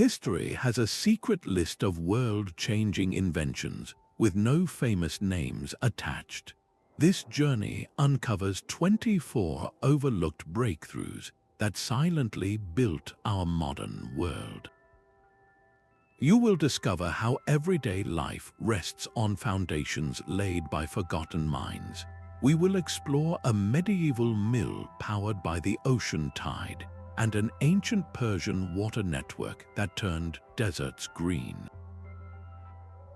History has a secret list of world-changing inventions with no famous names attached. This journey uncovers 24 overlooked breakthroughs that silently built our modern world. You will discover how everyday life rests on foundations laid by forgotten minds. We will explore a medieval mill powered by the ocean tide and an ancient Persian water network that turned deserts green.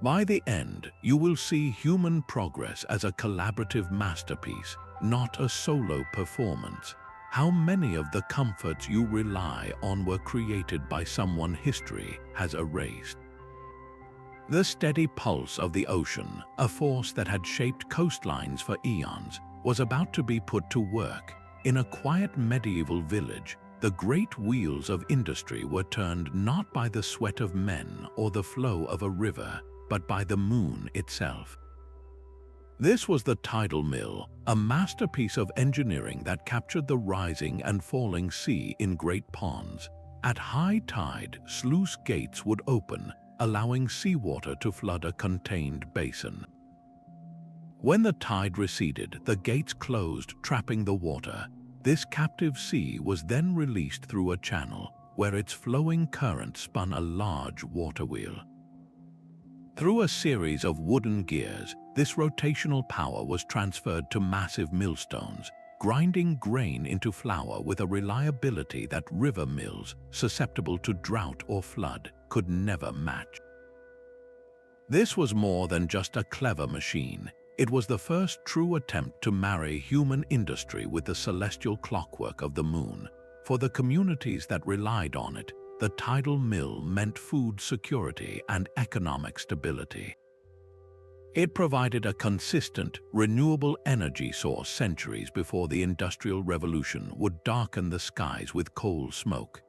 By the end, you will see human progress as a collaborative masterpiece, not a solo performance. How many of the comforts you rely on were created by someone history has erased? The steady pulse of the ocean, a force that had shaped coastlines for eons, was about to be put to work. In a quiet medieval village, the great wheels of industry were turned not by the sweat of men or the flow of a river, but by the moon itself. This was the Tidal mill, a masterpiece of engineering that captured the rising and falling sea in great ponds. At high tide, sluice gates would open, allowing seawater to flood a contained basin. When the tide receded, the gates closed, trapping the water. This captive sea was then released through a channel, where its flowing current spun a large water wheel. Through a series of wooden gears, this rotational power was transferred to massive millstones, grinding grain into flour with a reliability that river mills, susceptible to drought or flood, could never match. This was more than just a clever machine. It was the first true attempt to marry human industry with the celestial clockwork of the moon. For the communities that relied on it, the tidal mill meant food security and economic stability. It provided a consistent, renewable energy source centuries before the Industrial Revolution would darken the skies with coal smoke.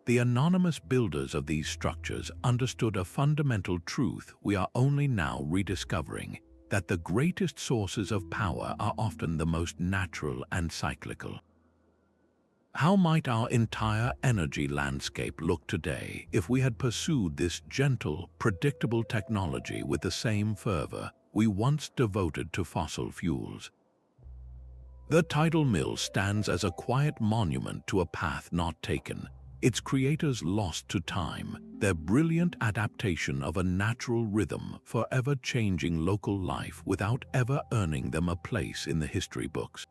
The anonymous builders of these structures understood a fundamental truth we are only now rediscovering, that the greatest sources of power are often the most natural and cyclical. How might our entire energy landscape look today if we had pursued this gentle, predictable technology with the same fervor we once devoted to fossil fuels? The tidal mill stands as a quiet monument to a path not taken, its creators lost to time, their brilliant adaptation of a natural rhythm forever changing local life without ever earning them a place in the history books.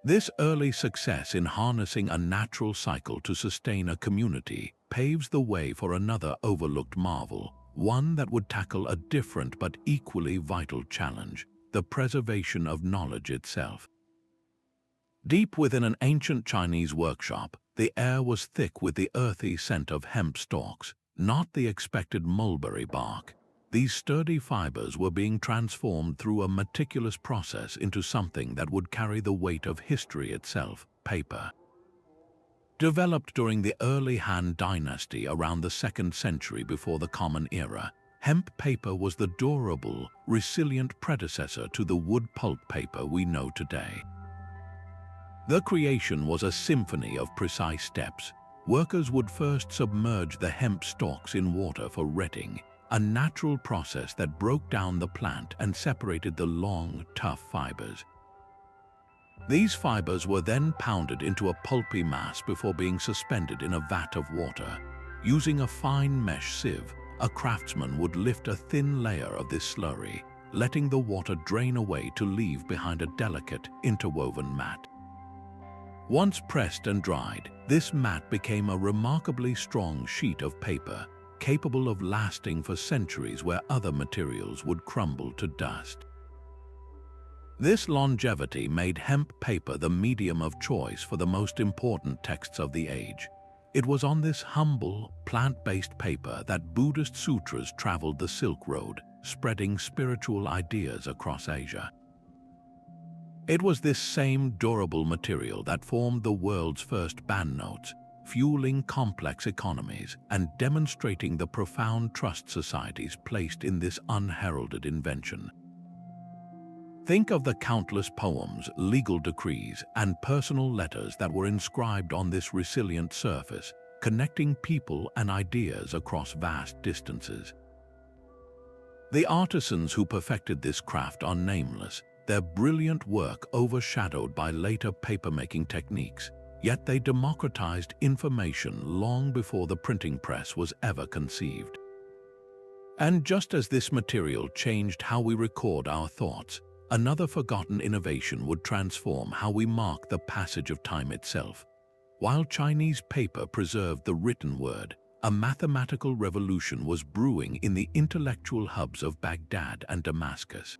This early success in harnessing a natural cycle to sustain a community paves the way for another overlooked marvel, one that would tackle a different but equally vital challenge: the preservation of knowledge itself. Deep within an ancient Chinese workshop, the air was thick with the earthy scent of hemp stalks, not the expected mulberry bark. These sturdy fibers were being transformed through a meticulous process into something that would carry the weight of history itself: paper. Developed during the early Han Dynasty around the 2nd century before the Common Era, hemp paper was the durable, resilient predecessor to the wood pulp paper we know today. The creation was a symphony of precise steps. Workers would first submerge the hemp stalks in water for retting, a natural process that broke down the plant and separated the long, tough fibers. These fibers were then pounded into a pulpy mass before being suspended in a vat of water. Using a fine mesh sieve, a craftsman would lift a thin layer of this slurry, letting the water drain away to leave behind a delicate, interwoven mat. Once pressed and dried, this mat became a remarkably strong sheet of paper, capable of lasting for centuries where other materials would crumble to dust. This longevity made hemp paper the medium of choice for the most important texts of the age. It was on this humble, plant-based paper that Buddhist sutras traveled the Silk Road, spreading spiritual ideas across Asia. It was this same durable material that formed the world's first banknotes, fueling complex economies and demonstrating the profound trust societies placed in this unheralded invention. Think of the countless poems, legal decrees, and personal letters that were inscribed on this resilient surface, connecting people and ideas across vast distances. The artisans who perfected this craft are nameless, their brilliant work overshadowed by later papermaking techniques, yet they democratized information long before the printing press was ever conceived. And just as this material changed how we record our thoughts, another forgotten innovation would transform how we mark the passage of time itself. While Chinese paper preserved the written word, a mathematical revolution was brewing in the intellectual hubs of Baghdad and Damascus.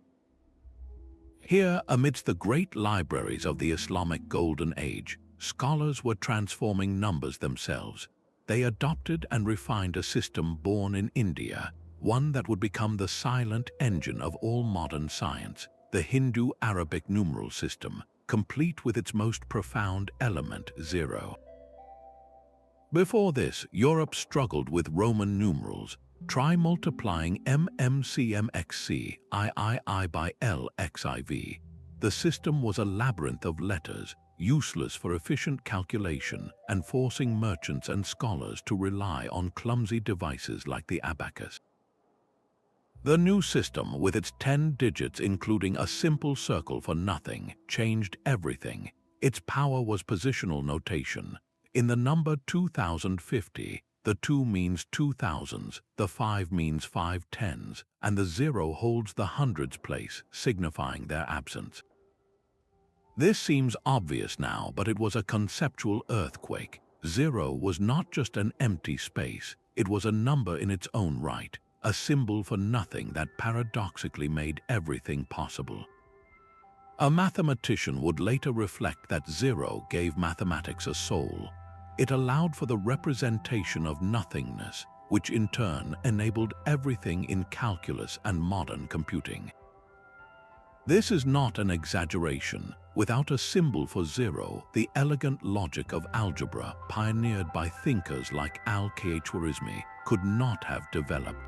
Here, amidst the great libraries of the Islamic Golden Age, scholars were transforming numbers themselves. They adopted and refined a system born in India, one that would become the silent engine of all modern science, the Hindu-Arabic numeral system, complete with its most profound element, 0. Before this, Europe struggled with Roman numerals. Try multiplying MMCMXC III by LXIV. The system was a labyrinth of letters, useless for efficient calculation and forcing merchants and scholars to rely on clumsy devices like the abacus. The new system, with its 10 digits including a simple circle for nothing, changed everything. Its power was positional notation. In the number 2050, the 2 means 2000s, the 5 means 5 tens, and the 0 holds the hundreds place, signifying their absence. This seems obvious now, but it was a conceptual earthquake. 0 was not just an empty space, it was a number in its own right, a symbol for nothing that paradoxically made everything possible. A mathematician would later reflect that 0 gave mathematics a soul. It allowed for the representation of nothingness, which in turn enabled everything in calculus and modern computing. This is not an exaggeration. Without a symbol for 0, the elegant logic of algebra, pioneered by thinkers like Al-Khwarizmi, could not have developed.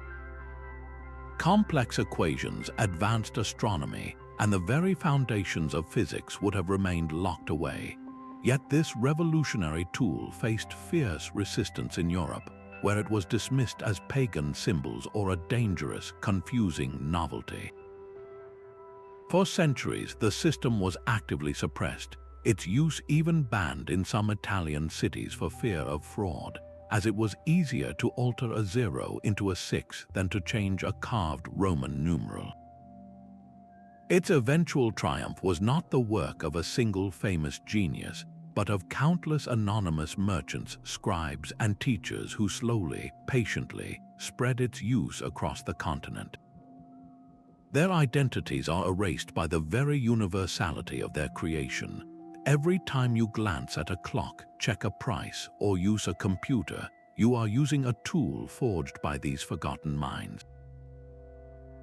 Complex equations, advanced astronomy, and the very foundations of physics would have remained locked away. Yet this revolutionary tool faced fierce resistance in Europe, where it was dismissed as pagan symbols or a dangerous, confusing novelty. For centuries, the system was actively suppressed, its use even banned in some Italian cities for fear of fraud, as it was easier to alter a 0 into a 6 than to change a carved Roman numeral. Its eventual triumph was not the work of a single famous genius, but of countless anonymous merchants, scribes, and teachers who slowly, patiently, spread its use across the continent. Their identities are erased by the very universality of their creation. Every time you glance at a clock, check a price, or use a computer, you are using a tool forged by these forgotten minds.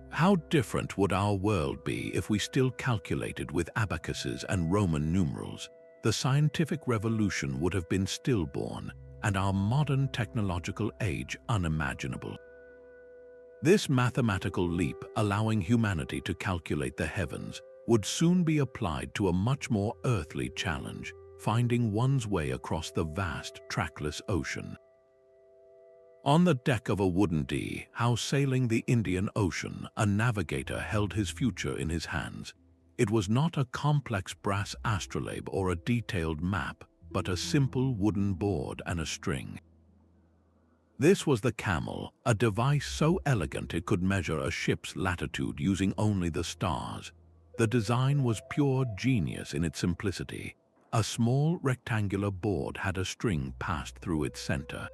How different would our world be if we still calculated with abacuses and Roman numerals? The scientific revolution would have been stillborn, and our modern technological age unimaginable. This mathematical leap, allowing humanity to calculate the heavens, would soon be applied to a much more earthly challenge, finding one's way across the vast, trackless ocean. On the deck of a wooden dhow sailing the Indian Ocean, a navigator held his future in his hands. It was not a complex brass astrolabe or a detailed map, but a simple wooden board and a string. This was the Camel, a device so elegant it could measure a ship's latitude using only the stars. The design was pure genius in its simplicity. A small rectangular board had a string passed through its center.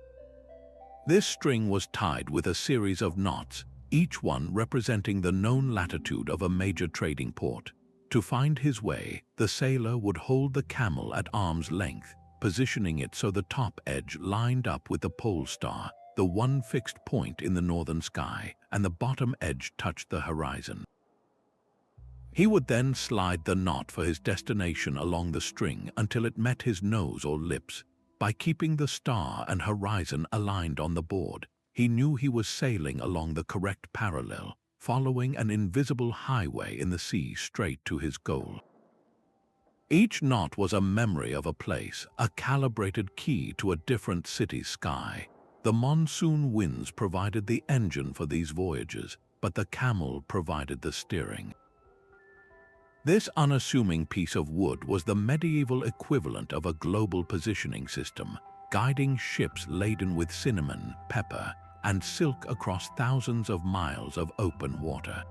This string was tied with a series of knots, each one representing the known latitude of a major trading port. To find his way, the sailor would hold the camel at arm's length, positioning it so the top edge lined up with the pole star, the one fixed point in the northern sky, and the bottom edge touched the horizon. He would then slide the knot for his destination along the string until it met his nose or lips. By keeping the star and horizon aligned on the board, he knew he was sailing along the correct parallel, following an invisible highway in the sea straight to his goal. Each knot was a memory of a place, a calibrated key to a different city's sky. The monsoon winds provided the engine for these voyages, but the camel provided the steering. This unassuming piece of wood was the medieval equivalent of a global positioning system, guiding ships laden with cinnamon, pepper, and silk across thousands of miles of open water.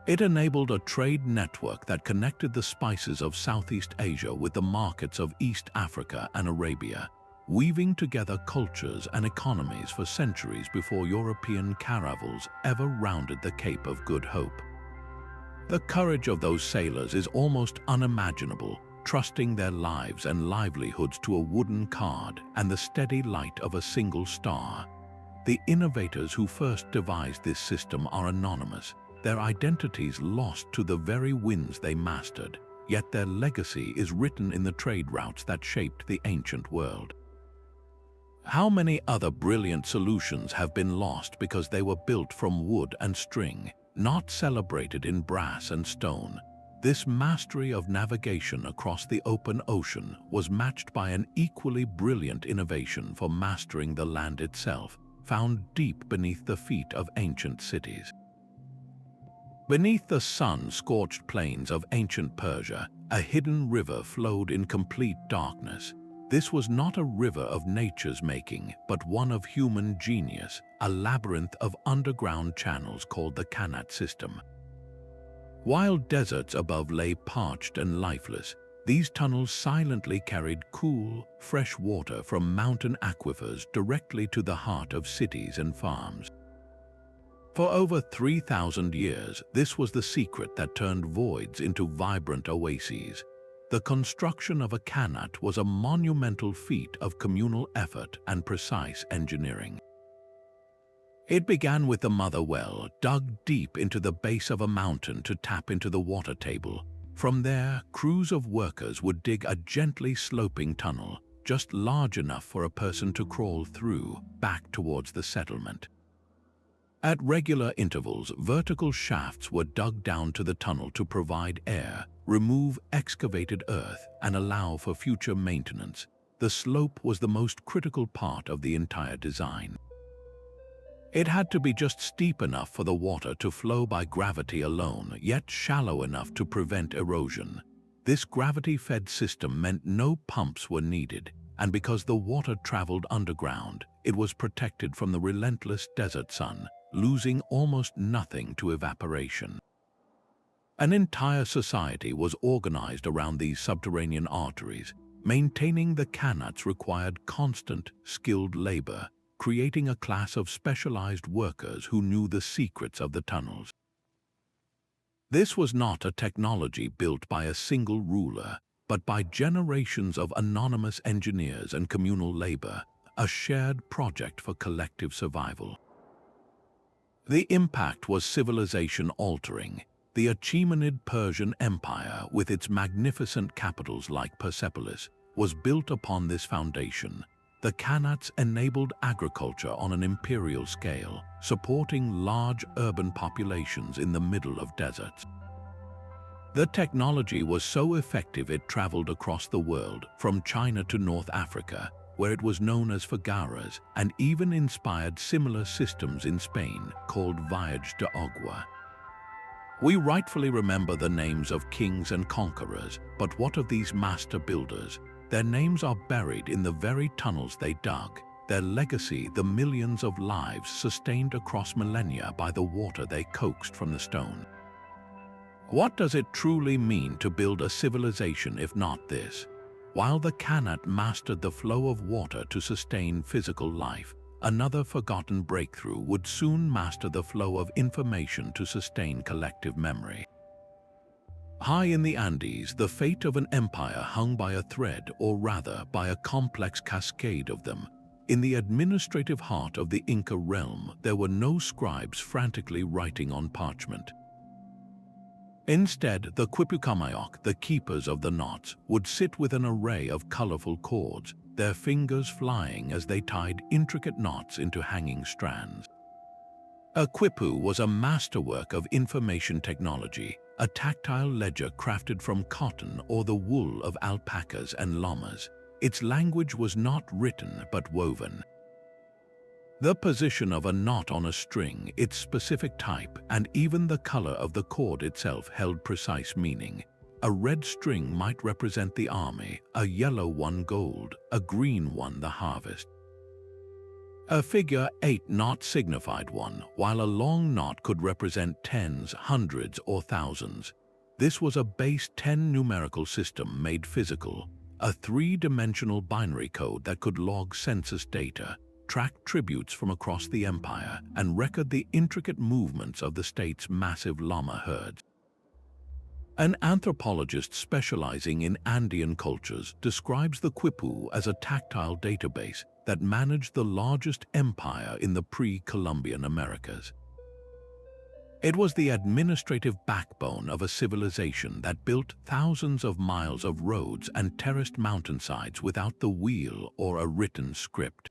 It enabled a trade network that connected the spices of Southeast Asia with the markets of East Africa and Arabia, weaving together cultures and economies for centuries before European caravels ever rounded the Cape of Good Hope. The courage of those sailors is almost unimaginable, trusting their lives and livelihoods to a wooden card and the steady light of a single star. The innovators who first devised this system are anonymous, their identities lost to the very winds they mastered, yet their legacy is written in the trade routes that shaped the ancient world. How many other brilliant solutions have been lost because they were built from wood and string, not celebrated in brass and stone? This mastery of navigation across the open ocean was matched by an equally brilliant innovation for mastering the land itself, found deep beneath the feet of ancient cities. Beneath the sun-scorched plains of ancient Persia, a hidden river flowed in complete darkness. This was not a river of nature's making, but one of human genius, a labyrinth of underground channels called the Qanat system. While deserts above lay parched and lifeless, these tunnels silently carried cool, fresh water from mountain aquifers directly to the heart of cities and farms. For over 3,000 years, this was the secret that turned voids into vibrant oases. The construction of a Qanat was a monumental feat of communal effort and precise engineering. It began with the mother well, dug deep into the base of a mountain to tap into the water table. From there, crews of workers would dig a gently sloping tunnel, just large enough for a person to crawl through, back towards the settlement. At regular intervals, vertical shafts were dug down to the tunnel to provide air, remove excavated earth, and allow for future maintenance. The slope was the most critical part of the entire design. It had to be just steep enough for the water to flow by gravity alone, yet shallow enough to prevent erosion. This gravity-fed system meant no pumps were needed, and because the water traveled underground, it was protected from the relentless desert sun, losing almost nothing to evaporation. An entire society was organized around these subterranean arteries. Maintaining the Qanats required constant, skilled labor, creating a class of specialized workers who knew the secrets of the tunnels. This was not a technology built by a single ruler, but by generations of anonymous engineers and communal labor, a shared project for collective survival. The impact was civilization-altering. The Achaemenid Persian Empire, with its magnificent capitals like Persepolis, was built upon this foundation. The Qanats enabled agriculture on an imperial scale, supporting large urban populations in the middle of deserts. The technology was so effective it traveled across the world, from China to North Africa, where it was known as fagaras, and even inspired similar systems in Spain called Viaje de Agua. We rightfully remember the names of kings and conquerors, but what of these master builders? Their names are buried in the very tunnels they dug, their legacy the millions of lives sustained across millennia by the water they coaxed from the stone. What does it truly mean to build a civilization if not this? While the Qanat mastered the flow of water to sustain physical life, another forgotten breakthrough would soon master the flow of information to sustain collective memory. High in the Andes, the fate of an empire hung by a thread, or rather by a complex cascade of them. In the administrative heart of the Inca realm, there were no scribes frantically writing on parchment. Instead, the Quipu, the keepers of the knots, would sit with an array of colorful cords, their fingers flying as they tied intricate knots into hanging strands. A Quipu was a masterwork of information technology, a tactile ledger crafted from cotton or the wool of alpacas and llamas. Its language was not written but woven. The position of a knot on a string, its specific type, and even the color of the cord itself held precise meaning. A red string might represent the army, a yellow one gold, a green one the harvest. A figure 8 knot signified one, while a long knot could represent tens, hundreds, or thousands. This was a base 10 numerical system made physical, a three-dimensional binary code that could log census data, track tributes from across the empire, and record the intricate movements of the state's massive llama herds. An anthropologist specializing in Andean cultures describes the Quipu as a tactile database that managed the largest empire in the pre-Columbian Americas. It was the administrative backbone of a civilization that built thousands of miles of roads and terraced mountainsides without the wheel or a written script.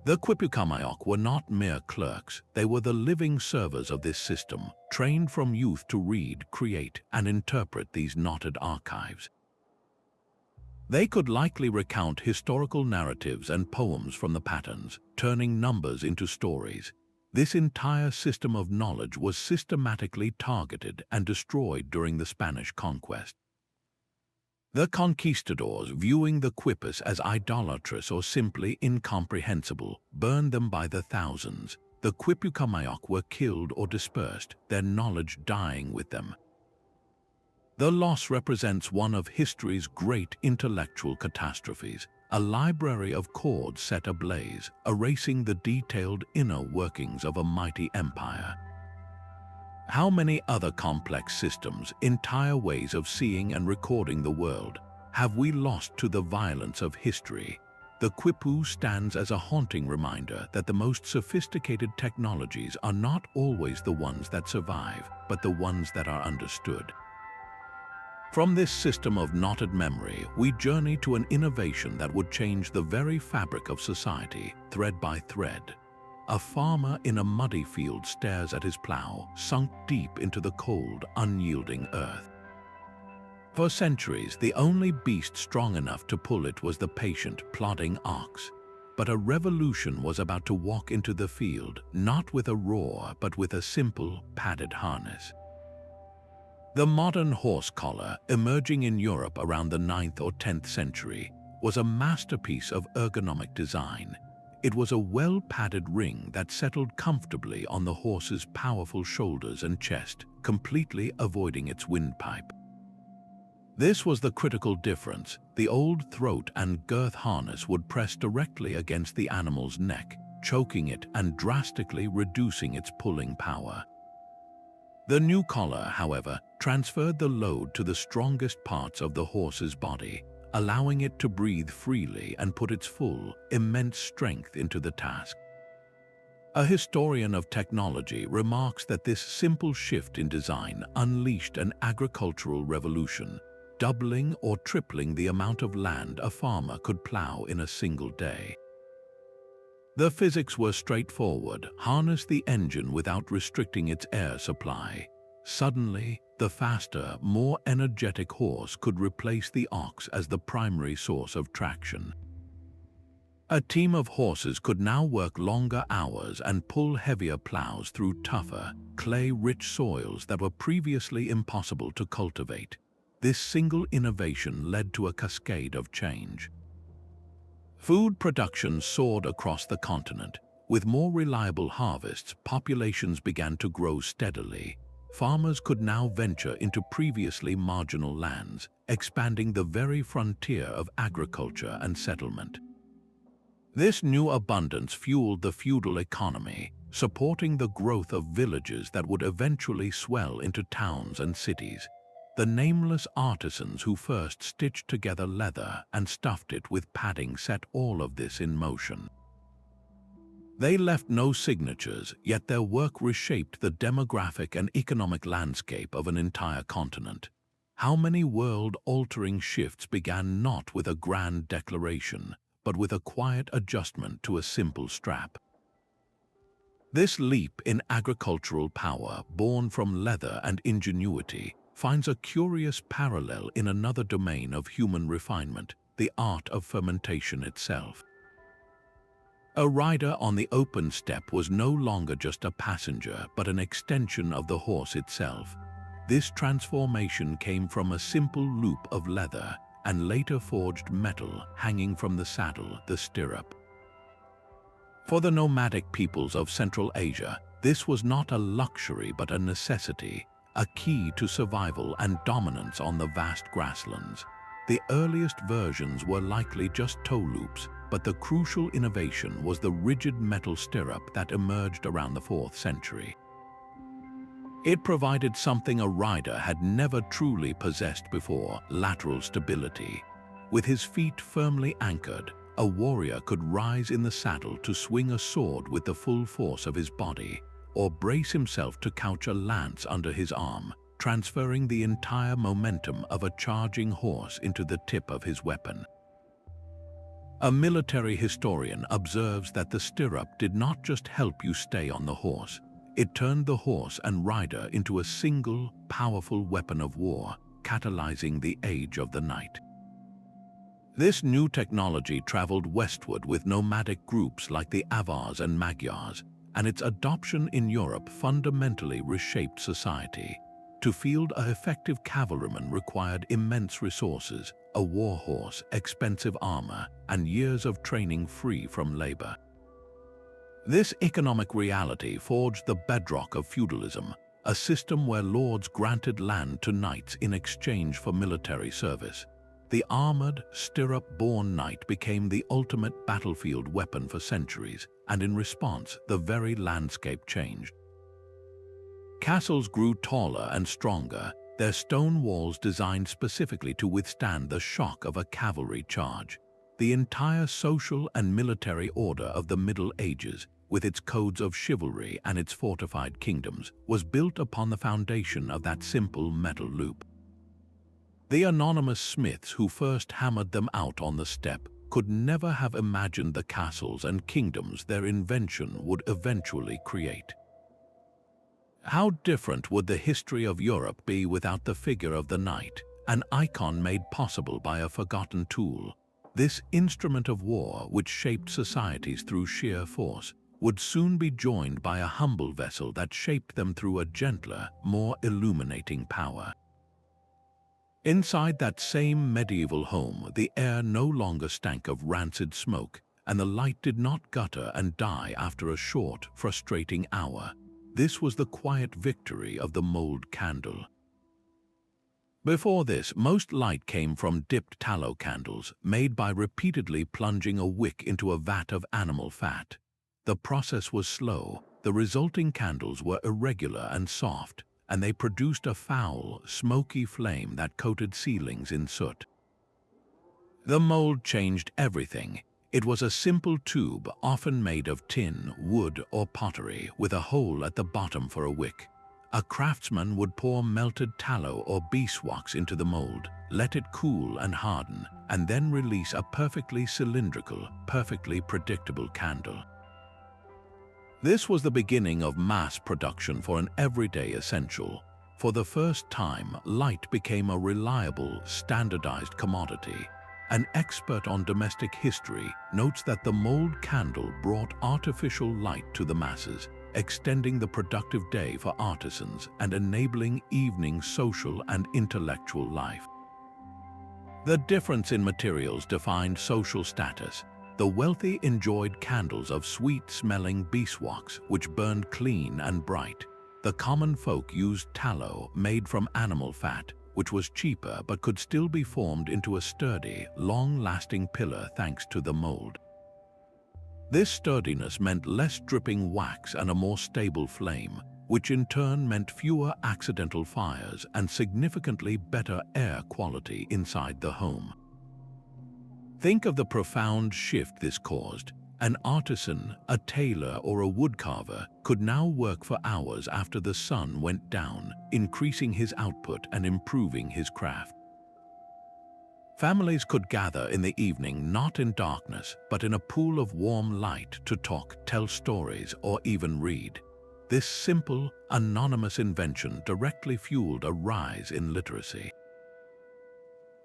The Quipu were not mere clerks, they were the living servers of this system, trained from youth to read, create, and interpret these knotted archives. They could likely recount historical narratives and poems from the patterns, turning numbers into stories. This entire system of knowledge was systematically targeted and destroyed during the Spanish conquest. The conquistadors, viewing the Quipus as idolatrous or simply incomprehensible, burned them by the thousands. The Quipu were killed or dispersed, their knowledge dying with them. The loss represents one of history's great intellectual catastrophes, a library of cords set ablaze, erasing the detailed inner workings of a mighty empire. How many other complex systems, entire ways of seeing and recording the world, have we lost to the violence of history? The Quipu stands as a haunting reminder that the most sophisticated technologies are not always the ones that survive, but the ones that are understood. From this system of knotted memory, we journey to an innovation that would change the very fabric of society, thread by thread. A farmer in a muddy field stares at his plow, sunk deep into the cold, unyielding earth. For centuries, the only beast strong enough to pull it was the patient, plodding ox. But a revolution was about to walk into the field, not with a roar, but with a simple, padded harness. The modern horse collar, emerging in Europe around the 9th or 10th century, was a masterpiece of ergonomic design. It was a well-padded ring that settled comfortably on the horse's powerful shoulders and chest, completely avoiding its windpipe. This was the critical difference. The old throat and girth harness would press directly against the animal's neck, choking it and drastically reducing its pulling power. The new collar, however, transferred the load to the strongest parts of the horse's body, allowing it to breathe freely and put its full, immense strength into the task. A historian of technology remarks that this simple shift in design unleashed an agricultural revolution, doubling or tripling the amount of land a farmer could plow in a single day. The physics were straightforward: harness the engine without restricting its air supply. Suddenly, the faster, more energetic horse could replace the ox as the primary source of traction. A team of horses could now work longer hours and pull heavier plows through tougher, clay-rich soils that were previously impossible to cultivate. This single innovation led to a cascade of change. Food production soared across the continent. With more reliable harvests, populations began to grow steadily. Farmers could now venture into previously marginal lands, expanding the very frontier of agriculture and settlement. This new abundance fueled the feudal economy, supporting the growth of villages that would eventually swell into towns and cities. The nameless artisans who first stitched together leather and stuffed it with padding set all of this in motion. They left no signatures, yet their work reshaped the demographic and economic landscape of an entire continent. How many world-altering shifts began not with a grand declaration, but with a quiet adjustment to a simple strap? This leap in agricultural power, born from leather and ingenuity, finds a curious parallel in another domain of human refinement, the art of fermentation itself. A rider on the open steppe was no longer just a passenger, but an extension of the horse itself. This transformation came from a simple loop of leather and later forged metal hanging from the saddle, the stirrup. For the nomadic peoples of Central Asia, this was not a luxury but a necessity, a key to survival and dominance on the vast grasslands. The earliest versions were likely just toe loops, but the crucial innovation was the rigid metal stirrup that emerged around the 4th century. It provided something a rider had never truly possessed before: lateral stability. With his feet firmly anchored, a warrior could rise in the saddle to swing a sword with the full force of his body, or brace himself to couch a lance under his arm, transferring the entire momentum of a charging horse into the tip of his weapon. A military historian observes that the stirrup did not just help you stay on the horse, it turned the horse and rider into a single, powerful weapon of war, catalyzing the age of the knight. This new technology traveled westward with nomadic groups like the Avars and Magyars, and its adoption in Europe fundamentally reshaped society. To field an effective cavalryman required immense resources, a war horse, expensive armor, and years of training free from labor. This economic reality forged the bedrock of feudalism, a system where lords granted land to knights in exchange for military service. The armored, stirrup-borne knight became the ultimate battlefield weapon for centuries, and in response, the very landscape changed. Castles grew taller and stronger, their stone walls designed specifically to withstand the shock of a cavalry charge. The entire social and military order of the Middle Ages, with its codes of chivalry and its fortified kingdoms, was built upon the foundation of that simple metal loop. The anonymous smiths who first hammered them out on the steppe could never have imagined the castles and kingdoms their invention would eventually create. How different would the history of Europe be without the figure of the knight, an icon made possible by a forgotten tool? This instrument of war, which shaped societies through sheer force, would soon be joined by a humble vessel that shaped them through a gentler, more illuminating power. Inside that same medieval home, the air no longer stank of rancid smoke, and the light did not gutter and die after a short, frustrating hour. This was the quiet victory of the mold candle. Before this, most light came from dipped tallow candles, made by repeatedly plunging a wick into a vat of animal fat. The process was slow, the resulting candles were irregular and soft, and they produced a foul, smoky flame that coated ceilings in soot. The mold changed everything. It was a simple tube, often made of tin, wood, or pottery, with a hole at the bottom for a wick. A craftsman would pour melted tallow or beeswax into the mold, let it cool and harden, and then release a perfectly cylindrical, perfectly predictable candle. This was the beginning of mass production for an everyday essential. For the first time, light became a reliable, standardized commodity. An expert on domestic history notes that the mold candle brought artificial light to the masses, extending the productive day for artisans and enabling evening social and intellectual life. The difference in materials defined social status. The wealthy enjoyed candles of sweet-smelling beeswax, which burned clean and bright. The common folk used tallow made from animal fat, which was cheaper but could still be formed into a sturdy, long-lasting pillar thanks to the mold. This sturdiness meant less dripping wax and a more stable flame, which in turn meant fewer accidental fires and significantly better air quality inside the home. Think of the profound shift this caused. An artisan, a tailor, or a woodcarver could now work for hours after the sun went down, increasing his output and improving his craft. Families could gather in the evening not in darkness, but in a pool of warm light to talk, tell stories, or even read. This simple, anonymous invention directly fueled a rise in literacy.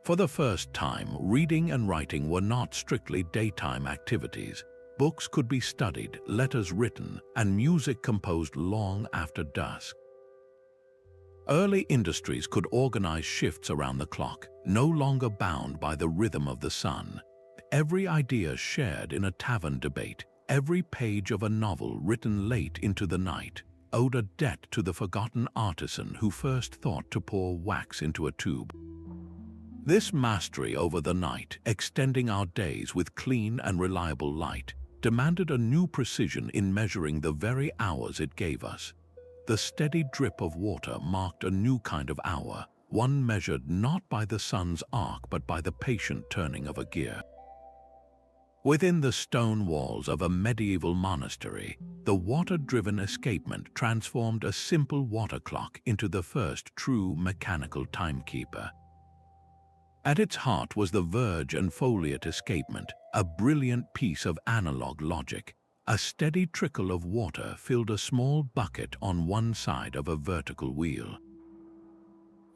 For the first time, reading and writing were not strictly daytime activities. Books could be studied, letters written, and music composed long after dusk. Early industries could organize shifts around the clock, no longer bound by the rhythm of the sun. Every idea shared in a tavern debate, every page of a novel written late into the night, owed a debt to the forgotten artisan who first thought to pour wax into a tube. This mastery over the night, extending our days with clean and reliable light, demanded a new precision in measuring the very hours it gave us. The steady drip of water marked a new kind of hour, one measured not by the sun's arc but by the patient turning of a gear. Within the stone walls of a medieval monastery, the water-driven escapement transformed a simple water clock into the first true mechanical timekeeper. At its heart was the verge and foliate escapement, a brilliant piece of analog logic. A steady trickle of water filled a small bucket on one side of a vertical wheel.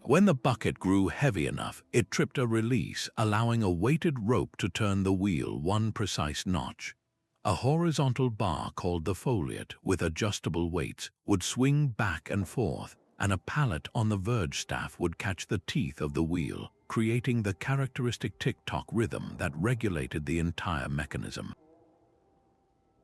When the bucket grew heavy enough, it tripped a release, allowing a weighted rope to turn the wheel one precise notch. A horizontal bar called the foliate, with adjustable weights, would swing back and forth, and a pallet on the verge staff would catch the teeth of the wheel, creating the characteristic tick-tock rhythm that regulated the entire mechanism.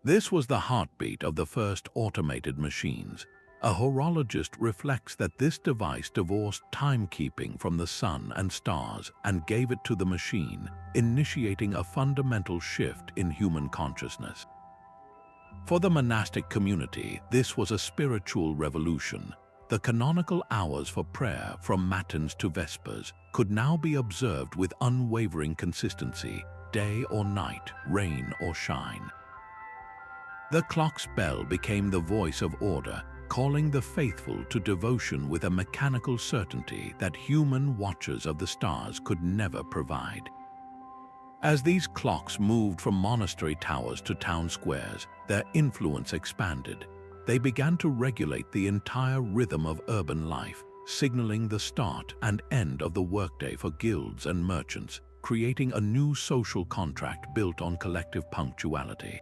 This was the heartbeat of the first automated machines. A horologist reflects that this device divorced timekeeping from the sun and stars and gave it to the machine, initiating a fundamental shift in human consciousness. For the monastic community, this was a spiritual revolution. The canonical hours for prayer, from matins to vespers, could now be observed with unwavering consistency, day or night, rain or shine. The clock's bell became the voice of order, calling the faithful to devotion with a mechanical certainty that human watchers of the stars could never provide. As these clocks moved from monastery towers to town squares, their influence expanded. They began to regulate the entire rhythm of urban life, signaling the start and end of the workday for guilds and merchants, creating a new social contract built on collective punctuality.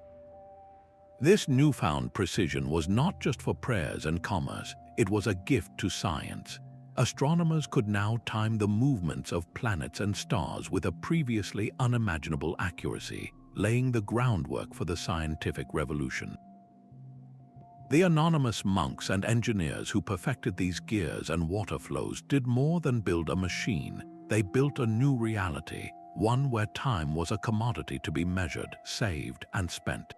This newfound precision was not just for prayers and commerce, it was a gift to science. Astronomers could now time the movements of planets and stars with a previously unimaginable accuracy, laying the groundwork for the scientific revolution. The anonymous monks and engineers who perfected these gears and water flows did more than build a machine. They built a new reality, one where time was a commodity to be measured, saved, and spent.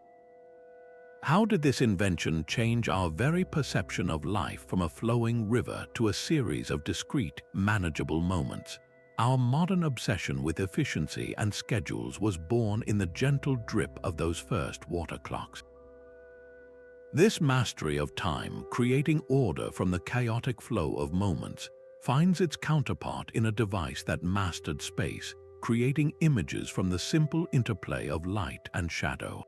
How did this invention change our very perception of life from a flowing river to a series of discrete, manageable moments? Our modern obsession with efficiency and schedules was born in the gentle drip of those first water clocks. This mastery of time, creating order from the chaotic flow of moments, finds its counterpart in a device that mastered space, creating images from the simple interplay of light and shadow.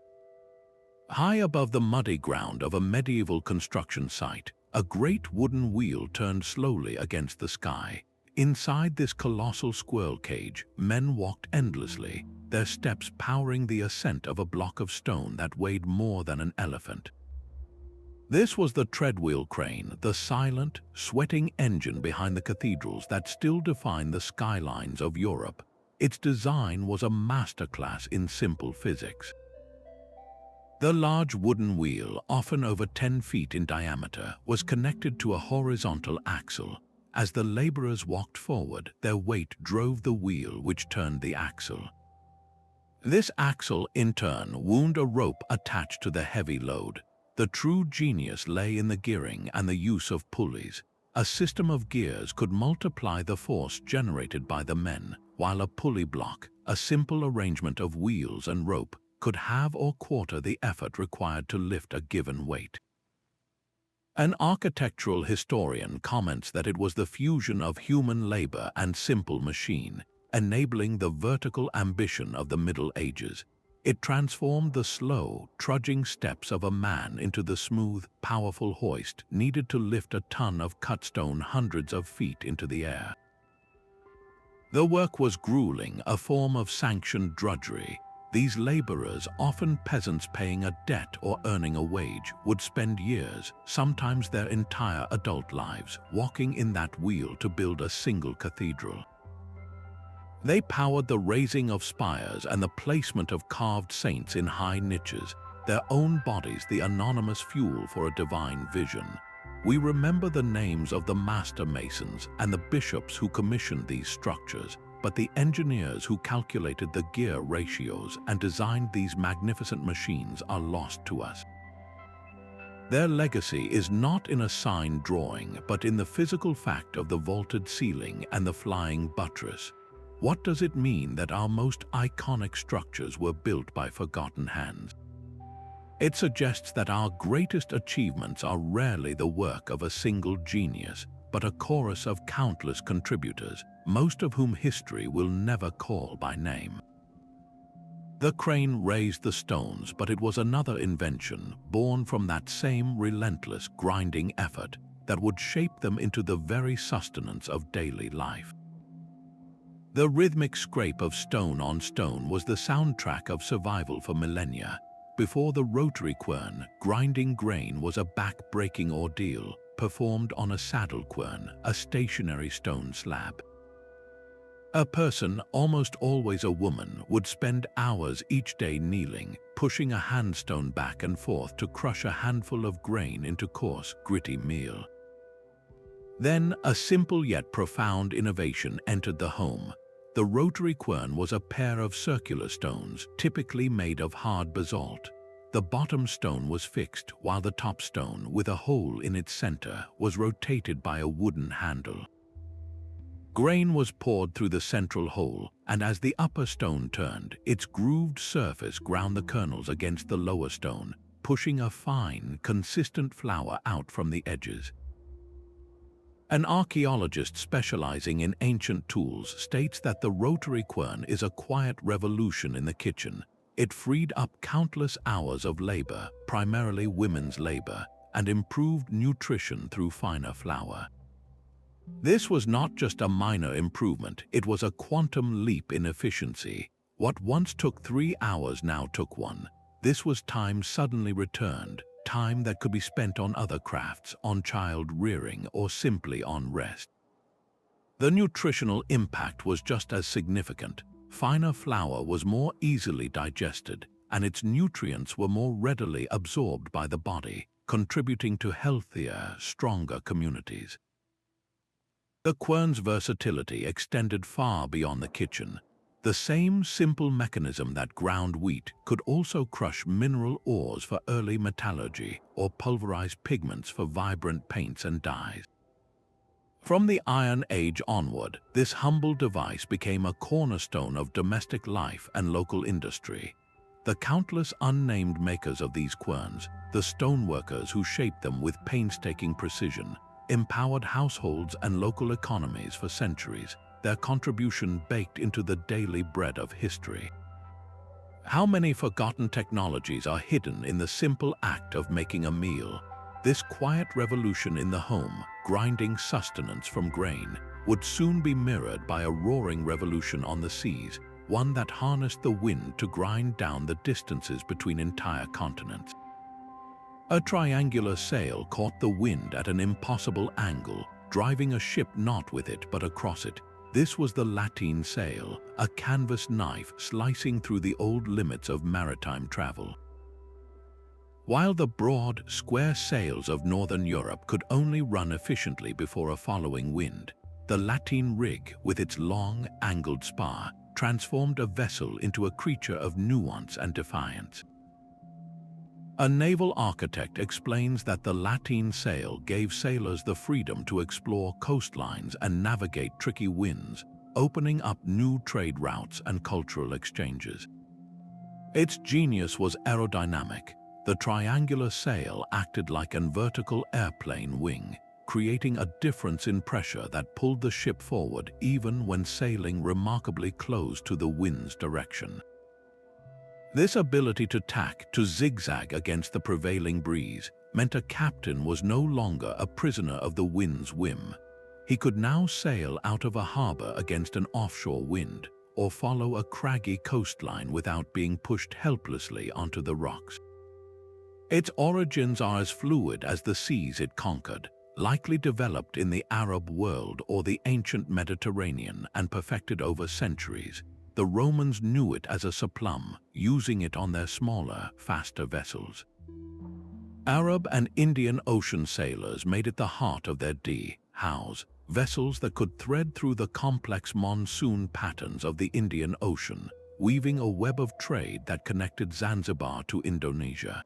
High above the muddy ground of a medieval construction site, a great wooden wheel turned slowly against the sky. Inside this colossal squirrel cage, men walked endlessly, their steps powering the ascent of a block of stone that weighed more than an elephant. This was the treadwheel crane, the silent, sweating engine behind the cathedrals that still define the skylines of Europe. Its design was a masterclass in simple physics. The large wooden wheel, often over 10 feet in diameter, was connected to a horizontal axle. As the laborers walked forward, their weight drove the wheel which turned the axle. This axle, in turn, wound a rope attached to the heavy load. The true genius lay in the gearing and the use of pulleys. A system of gears could multiply the force generated by the men, while a pulley block, a simple arrangement of wheels and rope, could halve or quarter the effort required to lift a given weight. An architectural historian comments that it was the fusion of human labor and simple machine. enabling the vertical ambition of the Middle Ages. It transformed the slow, trudging steps of a man into the smooth, powerful hoist needed to lift a ton of cut stone hundreds of feet into the air. The work was grueling, a form of sanctioned drudgery. These laborers, often peasants paying a debt or earning a wage, would spend years, sometimes their entire adult lives, walking in that wheel to build a single cathedral. They powered the raising of spires and the placement of carved saints in high niches, their own bodies the anonymous fuel for a divine vision. We remember the names of the master masons and the bishops who commissioned these structures, but the engineers who calculated the gear ratios and designed these magnificent machines are lost to us. Their legacy is not in a sign drawing, but in the physical fact of the vaulted ceiling and the flying buttress. What does it mean that our most iconic structures were built by forgotten hands? It suggests that our greatest achievements are rarely the work of a single genius, but a chorus of countless contributors, most of whom history will never call by name. The crane raised the stones, but it was another invention, born from that same relentless, grinding effort that would shape them into the very sustenance of daily life. The rhythmic scrape of stone on stone was the soundtrack of survival for millennia. Before the rotary quern, grinding grain was a back-breaking ordeal, performed on a saddle quern, a stationary stone slab. A person, almost always a woman, would spend hours each day kneeling, pushing a handstone back and forth to crush a handful of grain into coarse, gritty meal. Then, a simple yet profound innovation entered the home. The rotary quern was a pair of circular stones, typically made of hard basalt. The bottom stone was fixed, while the top stone, with a hole in its center, was rotated by a wooden handle. Grain was poured through the central hole, and as the upper stone turned, its grooved surface ground the kernels against the lower stone, pushing a fine, consistent flour out from the edges. An archaeologist specializing in ancient tools states that the rotary quern is a quiet revolution in the kitchen. It freed up countless hours of labor, primarily women's labor, and improved nutrition through finer flour. This was not just a minor improvement, it was a quantum leap in efficiency. What once took 3 hours now took 1. This was time suddenly returned, time that could be spent on other crafts, on child rearing, or simply on rest. The nutritional impact was just as significant. Finer flour was more easily digested, and its nutrients were more readily absorbed by the body, contributing to healthier, stronger communities. The quern's versatility extended far beyond the kitchen. The same simple mechanism that ground wheat could also crush mineral ores for early metallurgy or pulverize pigments for vibrant paints and dyes. From the Iron Age onward, this humble device became a cornerstone of domestic life and local industry. The countless unnamed makers of these querns, the stoneworkers who shaped them with painstaking precision, empowered households and local economies for centuries, their contribution baked into the daily bread of history. How many forgotten technologies are hidden in the simple act of making a meal? This quiet revolution in the home, grinding sustenance from grain, would soon be mirrored by a roaring revolution on the seas, one that harnessed the wind to grind down the distances between entire continents. A triangular sail caught the wind at an impossible angle, driving a ship not with it but across it. This was the Lateen sail, a canvas knife slicing through the old limits of maritime travel. While the broad, square sails of northern Europe could only run efficiently before a following wind, the Lateen rig, with its long, angled spar, transformed a vessel into a creature of nuance and defiance. A naval architect explains that the Lateen sail gave sailors the freedom to explore coastlines and navigate tricky winds, opening up new trade routes and cultural exchanges. Its genius was aerodynamic. The triangular sail acted like an vertical airplane wing. creating a difference in pressure that pulled the ship forward even when sailing remarkably close to the wind's direction. This ability to zigzag against the prevailing breeze, meant a captain was no longer a prisoner of the wind's whim. He could now sail out of a harbor against an offshore wind, or follow a craggy coastline without being pushed helplessly onto the rocks. Its origins are as fluid as the seas it conquered, likely developed in the Arab world or the ancient Mediterranean and perfected over centuries. The Romans knew it as a surplum, using it on their smaller, faster vessels. Arab and Indian Ocean sailors made it the heart of their house, vessels that could thread through the complex monsoon patterns of the Indian Ocean, weaving a web of trade that connected Zanzibar to Indonesia.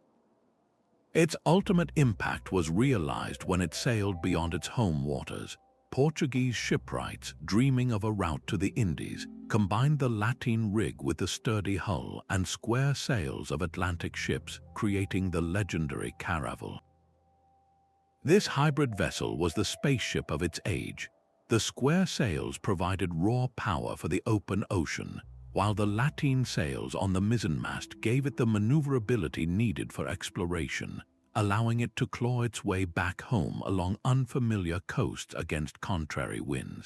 Its ultimate impact was realized when it sailed beyond its home waters. Portuguese shipwrights, dreaming of a route to the Indies, combined the Lateen rig with the sturdy hull and square sails of Atlantic ships, creating the legendary caravel. This hybrid vessel was the spaceship of its age. The square sails provided raw power for the open ocean, while the Lateen sails on the mizzenmast gave it the maneuverability needed for exploration, allowing it to claw its way back home along unfamiliar coasts against contrary winds.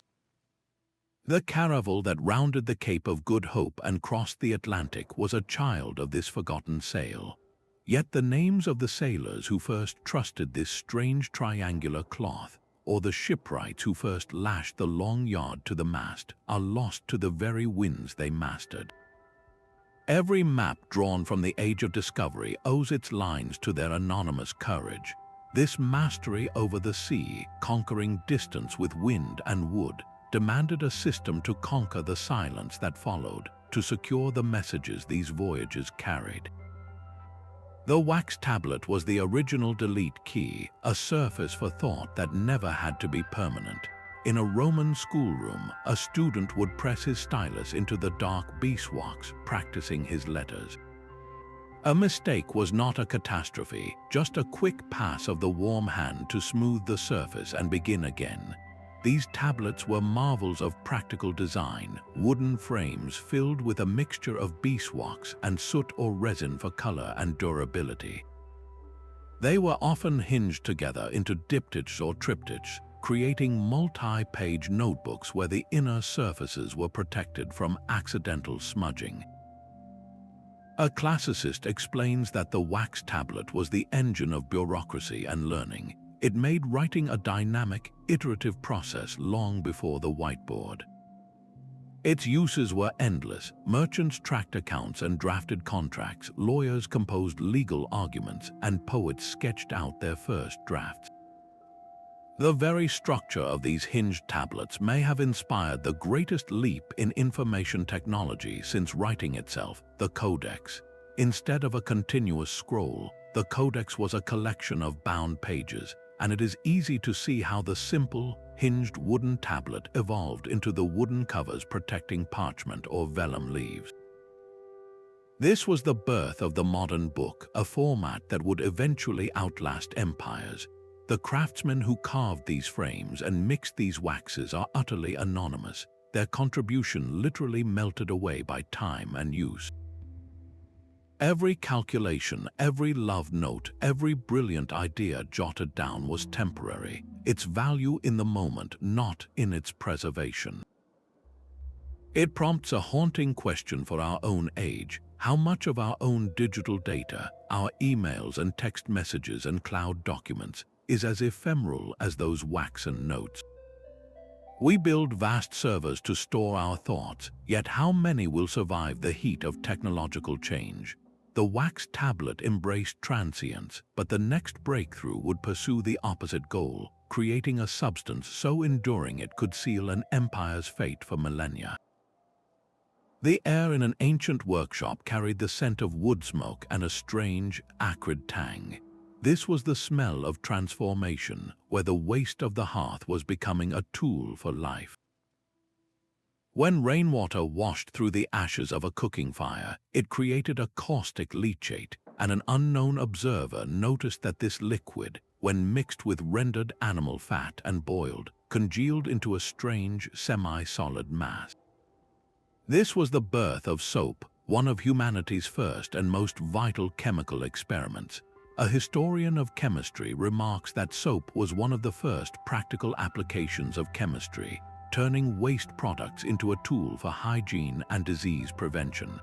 The caravel that rounded the Cape of Good Hope and crossed the Atlantic was a child of this forgotten sail. Yet the names of the sailors who first trusted this strange triangular cloth, or the shipwrights who first lashed the long yard to the mast, are lost to the very winds they mastered. Every map drawn from the Age of Discovery owes its lines to their anonymous courage. This mastery over the sea, conquering distance with wind and wood, demanded a system to conquer the silence that followed, to secure the messages these voyages carried. The wax tablet was the original delete key, a surface for thought that never had to be permanent. In a Roman schoolroom, a student would press his stylus into the dark beeswax, practicing his letters. A mistake was not a catastrophe, just a quick pass of the warm hand to smooth the surface and begin again. These tablets were marvels of practical design, wooden frames filled with a mixture of beeswax and soot or resin for color and durability. They were often hinged together into diptychs or triptychs, creating multi-page notebooks where the inner surfaces were protected from accidental smudging. A classicist explains that the wax tablet was the engine of bureaucracy and learning. It made writing a dynamic, iterative process long before the whiteboard. Its uses were endless. Merchants tracked accounts and drafted contracts, lawyers composed legal arguments, and poets sketched out their first drafts. The very structure of these hinged tablets may have inspired the greatest leap in information technology since writing itself, the codex. Instead of a continuous scroll, the codex was a collection of bound pages, and it is easy to see how the simple, hinged wooden tablet evolved into the wooden covers protecting parchment or vellum leaves. This was the birth of the modern book, a format that would eventually outlast empires. The craftsmen who carved these frames and mixed these waxes are utterly anonymous. Their contribution literally melted away by time and use. Every calculation, every love note, every brilliant idea jotted down was temporary, its value in the moment, not in its preservation. It prompts a haunting question for our own age. How much of our own digital data, our emails and text messages and cloud documents, is as ephemeral as those waxen notes? We build vast servers to store our thoughts, yet how many will survive the heat of technological change? The wax tablet embraced transience, but the next breakthrough would pursue the opposite goal, creating a substance so enduring it could seal an empire's fate for millennia. The air in an ancient workshop carried the scent of wood smoke and a strange, acrid tang. This was the smell of transformation, where the waste of the hearth was becoming a tool for life. When rainwater washed through the ashes of a cooking fire, it created a caustic leachate, and an unknown observer noticed that this liquid, when mixed with rendered animal fat and boiled, congealed into a strange, semi-solid mass. This was the birth of soap, one of humanity's first and most vital chemical experiments. A historian of chemistry remarks that soap was one of the first practical applications of chemistry, turning waste products into a tool for hygiene and disease prevention.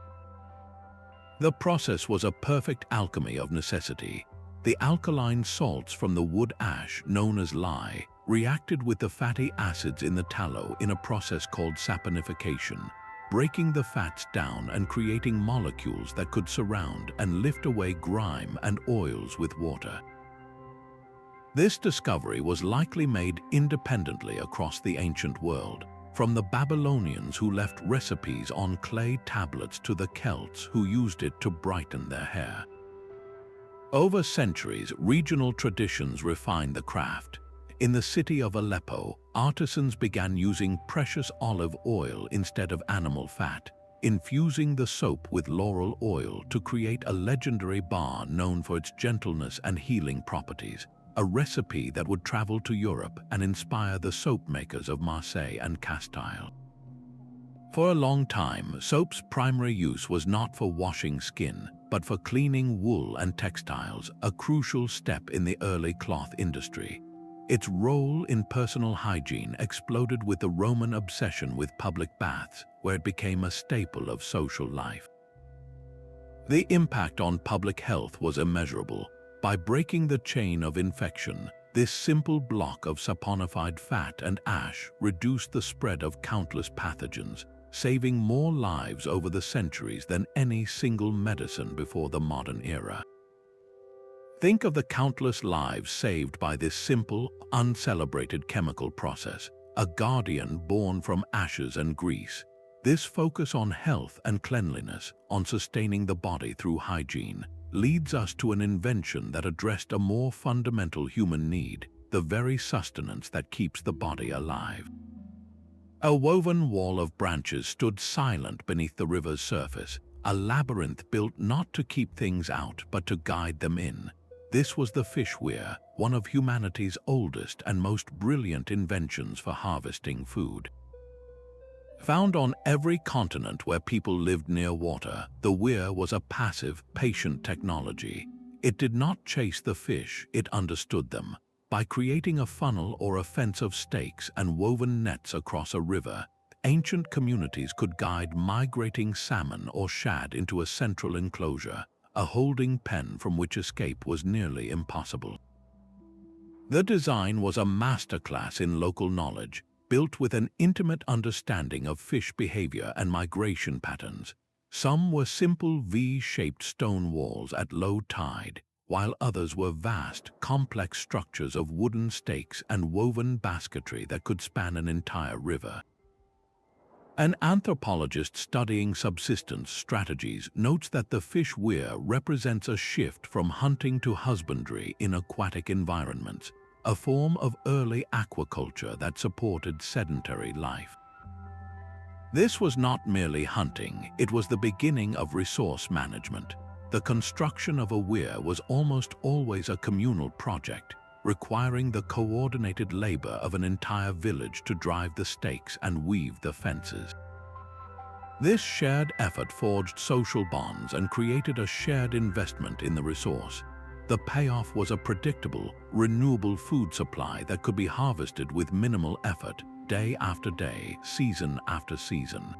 The process was a perfect alchemy of necessity. The alkaline salts from the wood ash, known as lye, reacted with the fatty acids in the tallow in a process called saponification, breaking the fats down and creating molecules that could surround and lift away grime and oils with water. This discovery was likely made independently across the ancient world, from the Babylonians who left recipes on clay tablets to the Celts who used it to brighten their hair. Over centuries, regional traditions refined the craft. In the city of Aleppo, artisans began using precious olive oil instead of animal fat, infusing the soap with laurel oil to create a legendary bar known for its gentleness and healing properties, a recipe that would travel to Europe and inspire the soap makers of Marseille and Castile. For a long time, soap's primary use was not for washing skin, but for cleaning wool and textiles, a crucial step in the early cloth industry. Its role in personal hygiene exploded with the Roman obsession with public baths, where it became a staple of social life. The impact on public health was immeasurable. By breaking the chain of infection, this simple block of saponified fat and ash reduced the spread of countless pathogens, saving more lives over the centuries than any single medicine before the modern era. Think of the countless lives saved by this simple, uncelebrated chemical process, a guardian born from ashes and grease. This focus on health and cleanliness, on sustaining the body through hygiene, leads us to an invention that addressed a more fundamental human need, the very sustenance that keeps the body alive. A woven wall of branches stood silent beneath the river's surface, a labyrinth built not to keep things out but to guide them in. This was the fish weir, one of humanity's oldest and most brilliant inventions for harvesting food. Found on every continent where people lived near water, the weir was a passive, patient technology. It did not chase the fish, it understood them. By creating a funnel or a fence of stakes and woven nets across a river, ancient communities could guide migrating salmon or shad into a central enclosure, a holding pen from which escape was nearly impossible. The design was a masterclass in local knowledge, built with an intimate understanding of fish behavior and migration patterns. Some were simple V-shaped stone walls at low tide, while others were vast, complex structures of wooden stakes and woven basketry that could span an entire river. An anthropologist studying subsistence strategies notes that the fish weir represents a shift from hunting to husbandry in aquatic environments, a form of early aquaculture that supported sedentary life. This was not merely hunting, it was the beginning of resource management. The construction of a weir was almost always a communal project, requiring the coordinated labor of an entire village to drive the stakes and weave the fences. This shared effort forged social bonds and created a shared investment in the resource. The payoff was a predictable, renewable food supply that could be harvested with minimal effort, day after day, season after season.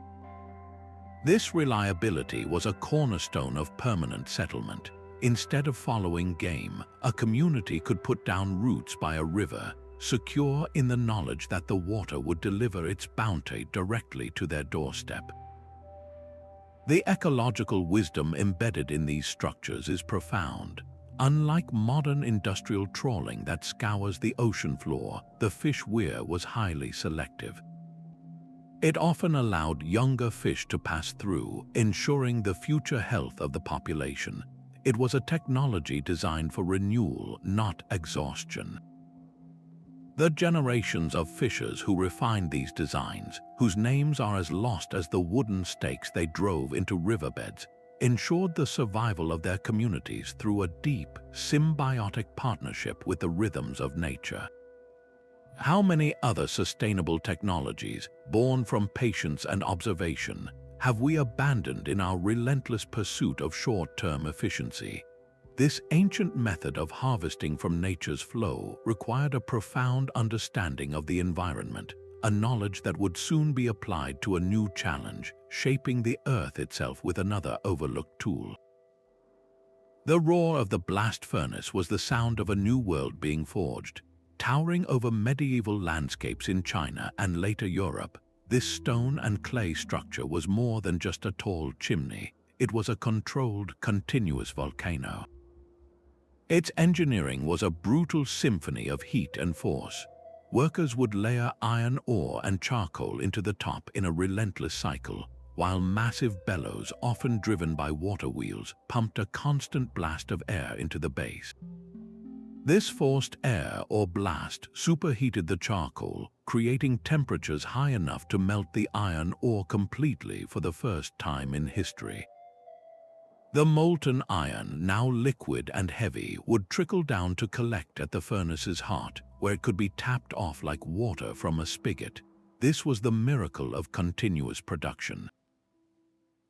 This reliability was a cornerstone of permanent settlement. Instead of following game, a community could put down roots by a river, secure in the knowledge that the water would deliver its bounty directly to their doorstep. The ecological wisdom embedded in these structures is profound. Unlike modern industrial trawling that scours the ocean floor, the fish weir was highly selective. It often allowed younger fish to pass through, ensuring the future health of the population. It was a technology designed for renewal, not exhaustion. The generations of fishers who refined these designs, whose names are as lost as the wooden stakes they drove into riverbeds, ensured the survival of their communities through a deep, symbiotic partnership with the rhythms of nature. How many other sustainable technologies, born from patience and observation, have we abandoned in our relentless pursuit of short-term efficiency? This ancient method of harvesting from nature's flow required a profound understanding of the environment, a knowledge that would soon be applied to a new challenge, shaping the earth itself with another overlooked tool. The roar of the blast furnace was the sound of a new world being forged. Towering over medieval landscapes in China and later Europe, this stone and clay structure was more than just a tall chimney. It was a controlled, continuous volcano. Its engineering was a brutal symphony of heat and force. Workers would layer iron ore and charcoal into the top in a relentless cycle, while massive bellows, often driven by water wheels, pumped a constant blast of air into the base. This forced air or blast superheated the charcoal, creating temperatures high enough to melt the iron ore completely for the first time in history. The molten iron, now liquid and heavy, would trickle down to collect at the furnace's heart, where it could be tapped off like water from a spigot. This was the miracle of continuous production.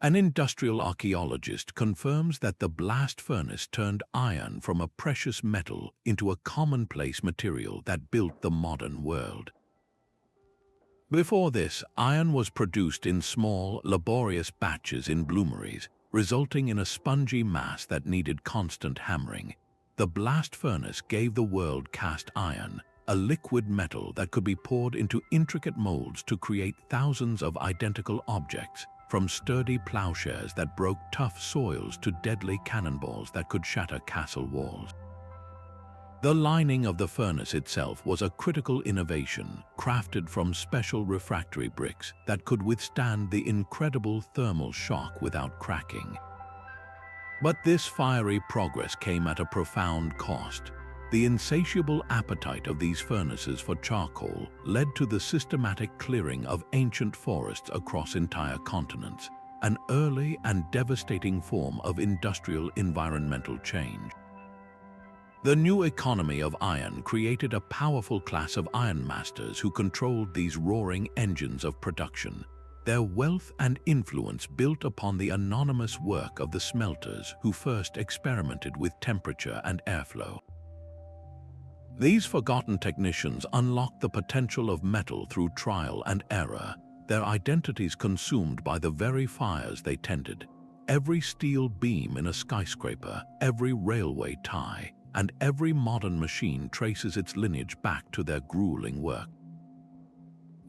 An industrial archaeologist confirms that the blast furnace turned iron from a precious metal into a commonplace material that built the modern world. Before this, iron was produced in small, laborious batches in bloomeries, resulting in a spongy mass that needed constant hammering. The blast furnace gave the world cast iron, a liquid metal that could be poured into intricate molds to create thousands of identical objects, from sturdy plowshares that broke tough soils to deadly cannonballs that could shatter castle walls. The lining of the furnace itself was a critical innovation, crafted from special refractory bricks that could withstand the incredible thermal shock without cracking. But this fiery progress came at a profound cost. The insatiable appetite of these furnaces for charcoal led to the systematic clearing of ancient forests across entire continents, an early and devastating form of industrial environmental change. The new economy of iron created a powerful class of ironmasters who controlled these roaring engines of production. Their wealth and influence built upon the anonymous work of the smelters who first experimented with temperature and airflow. These forgotten technicians unlocked the potential of metal through trial and error, their identities consumed by the very fires they tended. Every steel beam in a skyscraper, every railway tie, and every modern machine traces its lineage back to their grueling work.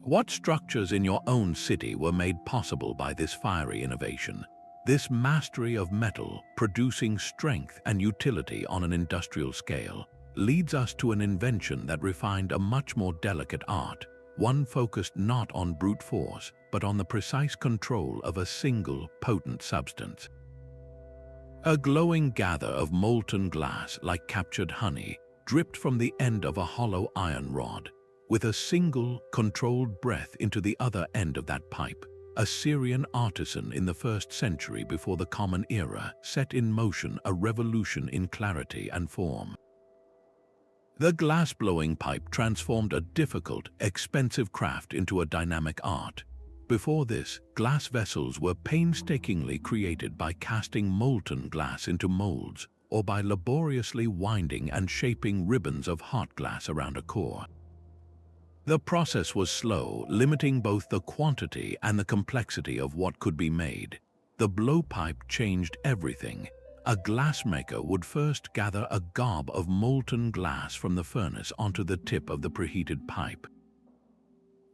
What structures in your own city were made possible by this fiery innovation? This mastery of metal, producing strength and utility on an industrial scale, leads us to an invention that refined a much more delicate art, one focused not on brute force, but on the precise control of a single, potent substance. A glowing gather of molten glass, like captured honey, dripped from the end of a hollow iron rod. With a single, controlled breath into the other end of that pipe, a Syrian artisan in the 1st century before the Common Era set in motion a revolution in clarity and form. The glassblowing pipe transformed a difficult, expensive craft into a dynamic art. Before this, glass vessels were painstakingly created by casting molten glass into molds or by laboriously winding and shaping ribbons of hot glass around a core. The process was slow, limiting both the quantity and the complexity of what could be made. The blowpipe changed everything. A glassmaker would first gather a gob of molten glass from the furnace onto the tip of the preheated pipe.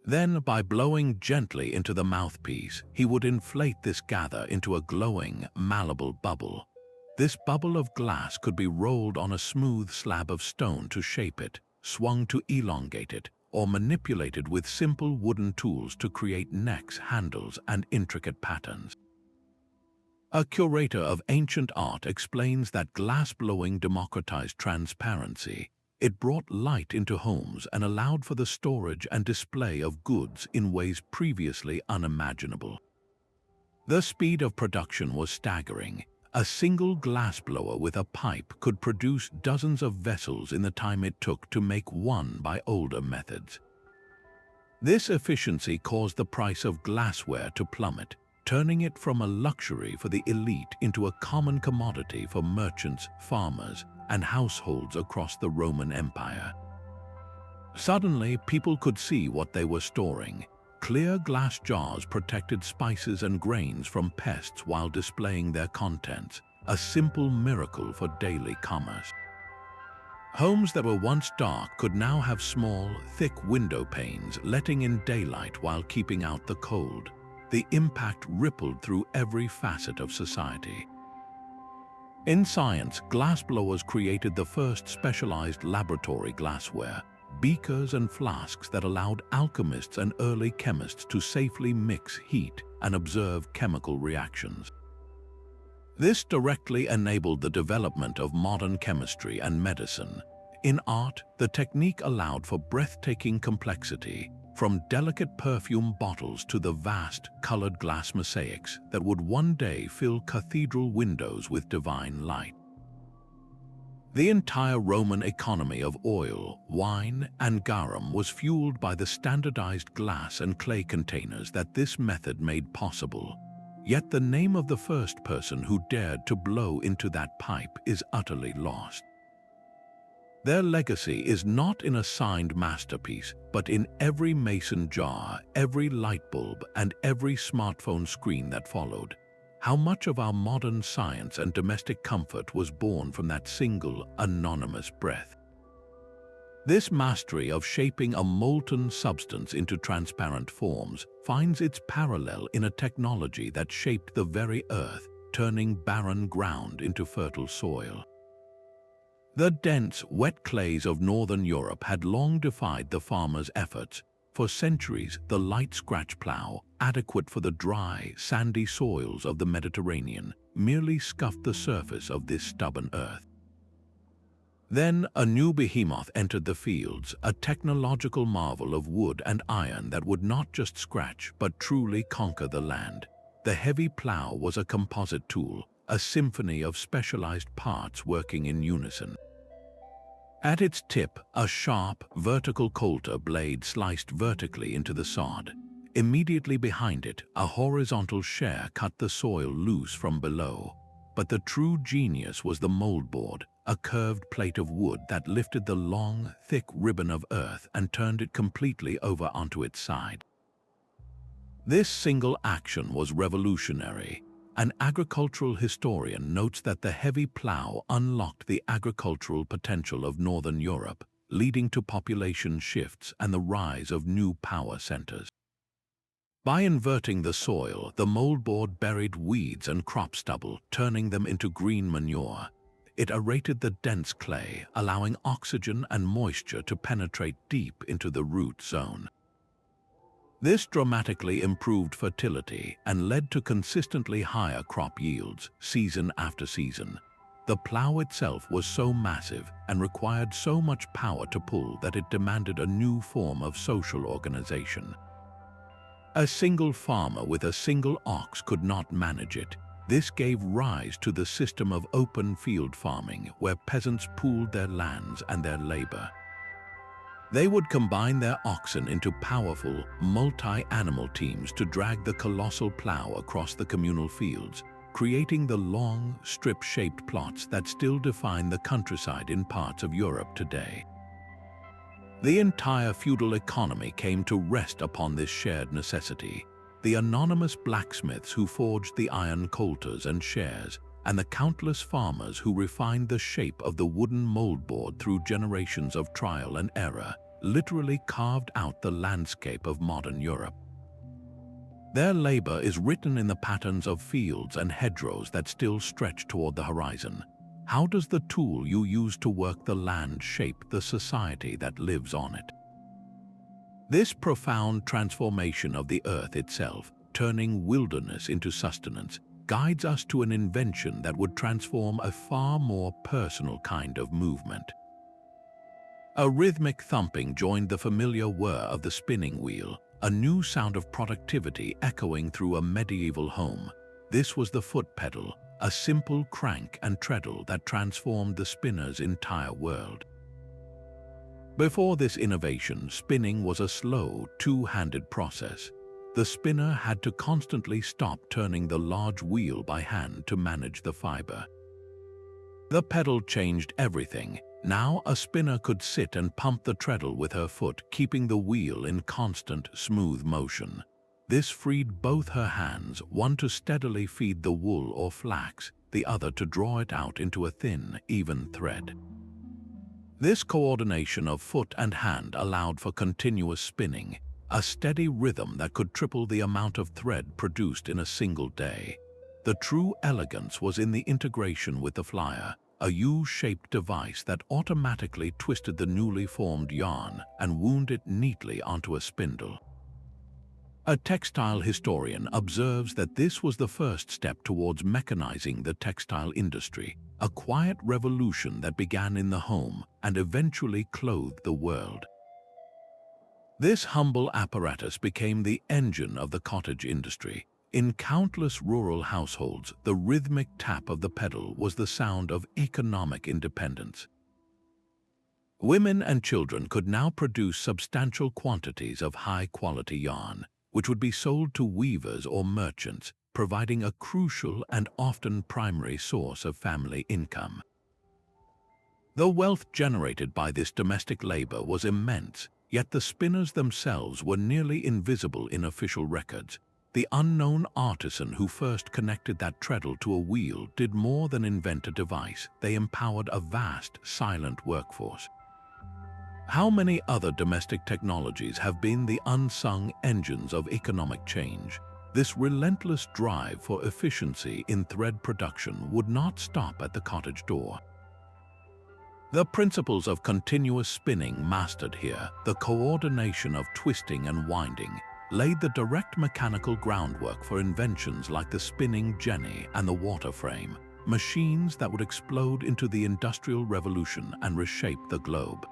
Then, by blowing gently into the mouthpiece, he would inflate this gather into a glowing, malleable bubble. This bubble of glass could be rolled on a smooth slab of stone to shape it, swung to elongate it, or manipulated with simple wooden tools to create necks, handles, and intricate patterns. A curator of ancient art explains that glassblowing democratized transparency. It brought light into homes and allowed for the storage and display of goods in ways previously unimaginable. The speed of production was staggering. A single glassblower with a pipe could produce dozens of vessels in the time it took to make one by older methods. This efficiency caused the price of glassware to plummet, turning it from a luxury for the elite into a common commodity for merchants, farmers, and households across the Roman Empire. Suddenly, people could see what they were storing. Clear glass jars protected spices and grains from pests while displaying their contents, a simple miracle for daily commerce. Homes that were once dark could now have small, thick window panes letting in daylight while keeping out the cold. The impact rippled through every facet of society. In science, glassblowers created the first specialized laboratory glassware, beakers and flasks that allowed alchemists and early chemists to safely mix heat and observe chemical reactions. This directly enabled the development of modern chemistry and medicine. In art, the technique allowed for breathtaking complexity, from delicate perfume bottles to the vast, colored glass mosaics that would one day fill cathedral windows with divine light. The entire Roman economy of oil, wine, and garum was fueled by the standardized glass and clay containers that this method made possible. Yet the name of the first person who dared to blow into that pipe is utterly lost. Their legacy is not in a signed masterpiece, but in every mason jar, every light bulb, and every smartphone screen that followed. How much of our modern science and domestic comfort was born from that single, anonymous breath? This mastery of shaping a molten substance into transparent forms finds its parallel in a technology that shaped the very earth, turning barren ground into fertile soil. The dense, wet clays of northern Europe had long defied the farmer's efforts. For centuries, the light scratch plow, adequate for the dry, sandy soils of the Mediterranean, merely scuffed the surface of this stubborn earth. Then a new behemoth entered the fields, a technological marvel of wood and iron that would not just scratch but truly conquer the land. The heavy plow was a composite tool, a symphony of specialized parts working in unison. At its tip, a sharp, vertical coulter blade sliced vertically into the sod. Immediately behind it, a horizontal share cut the soil loose from below. But the true genius was the moldboard, a curved plate of wood that lifted the long, thick ribbon of earth and turned it completely over onto its side. This single action was revolutionary. An agricultural historian notes that the heavy plow unlocked the agricultural potential of northern Europe, leading to population shifts and the rise of new power centers. By inverting the soil, the moldboard buried weeds and crop stubble, turning them into green manure. It aerated the dense clay, allowing oxygen and moisture to penetrate deep into the root zone. This dramatically improved fertility and led to consistently higher crop yields, season after season. The plow itself was so massive and required so much power to pull that it demanded a new form of social organization. A single farmer with a single ox could not manage it. This gave rise to the system of open field farming, where peasants pooled their lands and their labor. They would combine their oxen into powerful, multi-animal teams to drag the colossal plow across the communal fields, creating the long, strip-shaped plots that still define the countryside in parts of Europe today. The entire feudal economy came to rest upon this shared necessity. The anonymous blacksmiths who forged the iron coulters and shares, and the countless farmers who refined the shape of the wooden moldboard through generations of trial and error, literally carved out the landscape of modern Europe. Their labor is written in the patterns of fields and hedgerows that still stretch toward the horizon. How does the tool you use to work the land shape the society that lives on it? This profound transformation of the earth itself, turning wilderness into sustenance, guides us to an invention that would transform a far more personal kind of movement. A rhythmic thumping joined the familiar whir of the spinning wheel, a new sound of productivity echoing through a medieval home. This was the foot pedal, a simple crank and treadle that transformed the spinner's entire world. Before this innovation, spinning was a slow, two-handed process. The spinner had to constantly stop turning the large wheel by hand to manage the fiber. The pedal changed everything. Now a spinner could sit and pump the treadle with her foot, keeping the wheel in constant, smooth motion. This freed both her hands, one to steadily feed the wool or flax, the other to draw it out into a thin, even thread. This coordination of foot and hand allowed for continuous spinning, a steady rhythm that could triple the amount of thread produced in a single day. The true elegance was in the integration with the flyer, a U-shaped device that automatically twisted the newly formed yarn and wound it neatly onto a spindle. A textile historian observes that this was the first step towards mechanizing the textile industry, a quiet revolution that began in the home and eventually clothed the world. This humble apparatus became the engine of the cottage industry. In countless rural households, the rhythmic tap of the pedal was the sound of economic independence. Women and children could now produce substantial quantities of high-quality yarn, which would be sold to weavers or merchants, providing a crucial and often primary source of family income. The wealth generated by this domestic labor was immense, yet the spinners themselves were nearly invisible in official records. The unknown artisan who first connected that treadle to a wheel did more than invent a device. They empowered a vast, silent workforce. How many other domestic technologies have been the unsung engines of economic change? This relentless drive for efficiency in thread production would not stop at the cottage door. The principles of continuous spinning mastered here, the coordination of twisting and winding, laid the direct mechanical groundwork for inventions like the spinning jenny and the water frame, machines that would explode into the Industrial Revolution and reshape the globe.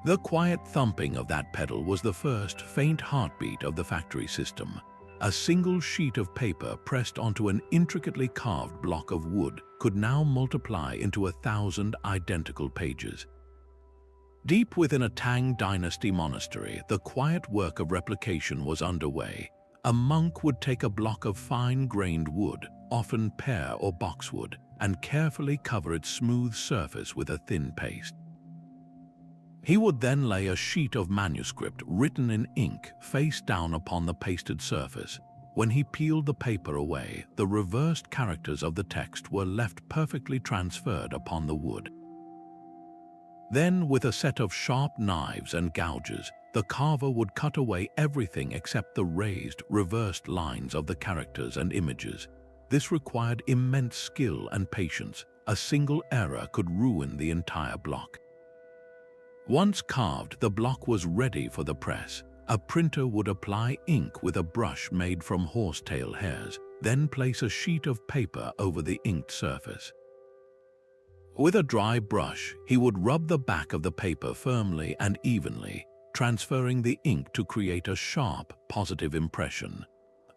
The quiet thumping of that pedal was the first faint heartbeat of the factory system. A single sheet of paper pressed onto an intricately carved block of wood could now multiply into 1,000 identical pages. Deep within a Tang dynasty monastery, the quiet work of replication was underway. A monk would take a block of fine-grained wood, often pear or boxwood, and carefully cover its smooth surface with a thin paste. He would then lay a sheet of manuscript written in ink face down upon the pasted surface. When he peeled the paper away, the reversed characters of the text were left perfectly transferred upon the wood. Then, with a set of sharp knives and gouges, the carver would cut away everything except the raised, reversed lines of the characters and images. This required immense skill and patience. A single error could ruin the entire block. Once carved, the block was ready for the press. A printer would apply ink with a brush made from horsetail hairs, then place a sheet of paper over the inked surface. With a dry brush, he would rub the back of the paper firmly and evenly, transferring the ink to create a sharp, positive impression.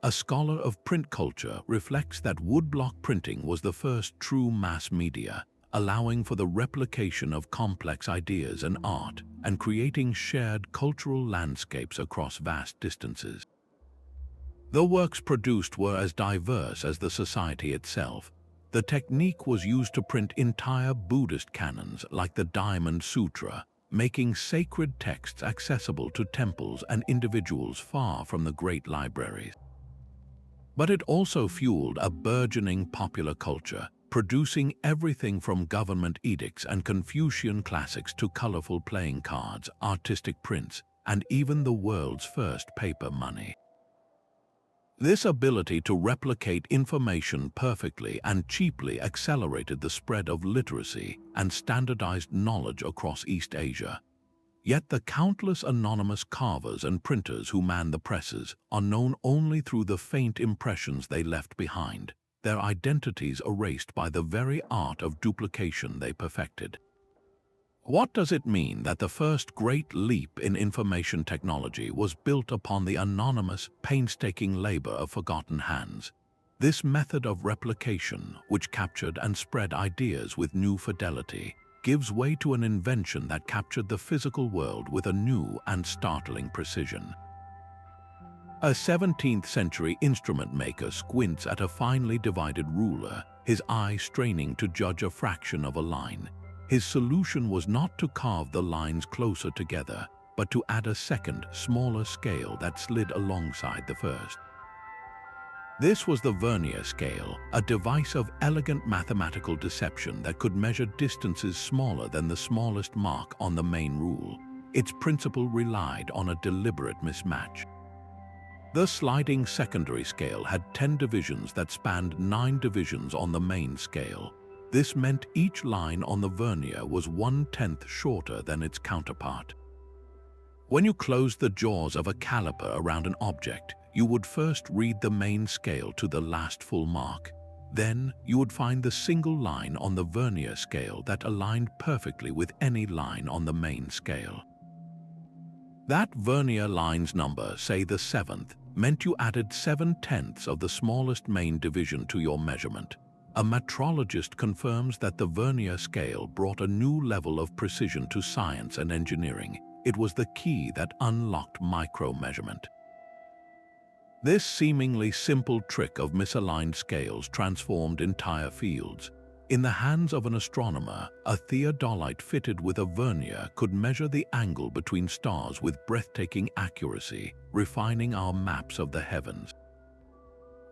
A scholar of print culture reflects that woodblock printing was the first true mass media, allowing for the replication of complex ideas and art, and creating shared cultural landscapes across vast distances. The works produced were as diverse as the society itself. The technique was used to print entire Buddhist canons like the Diamond Sutra, making sacred texts accessible to temples and individuals far from the great libraries. But it also fueled a burgeoning popular culture, producing everything from government edicts and Confucian classics to colorful playing cards, artistic prints, and even the world's first paper money. This ability to replicate information perfectly and cheaply accelerated the spread of literacy and standardized knowledge across East Asia. Yet the countless anonymous carvers and printers who manned the presses are known only through the faint impressions they left behind, their identities erased by the very art of duplication they perfected. What does it mean that the first great leap in information technology was built upon the anonymous, painstaking labor of forgotten hands? This method of replication, which captured and spread ideas with new fidelity, gives way to an invention that captured the physical world with a new and startling precision. A 17th-century instrument maker squints at a finely divided ruler, his eye straining to judge a fraction of a line. His solution was not to carve the lines closer together, but to add a second, smaller scale that slid alongside the first. This was the vernier scale, a device of elegant mathematical deception that could measure distances smaller than the smallest mark on the main rule. Its principle relied on a deliberate mismatch. The sliding secondary scale had 10 divisions that spanned 9 divisions on the main scale. This meant each line on the vernier was 1/10 shorter than its counterpart. When you closed the jaws of a caliper around an object, you would first read the main scale to the last full mark. Then, you would find the single line on the vernier scale that aligned perfectly with any line on the main scale. That vernier line's number, say the 7th, meant you added 7/10 of the smallest main division to your measurement. A metrologist confirms that the vernier scale brought a new level of precision to science and engineering. It was the key that unlocked micro-measurement. This seemingly simple trick of misaligned scales transformed entire fields. In the hands of an astronomer, a theodolite fitted with a vernier could measure the angle between stars with breathtaking accuracy, refining our maps of the heavens.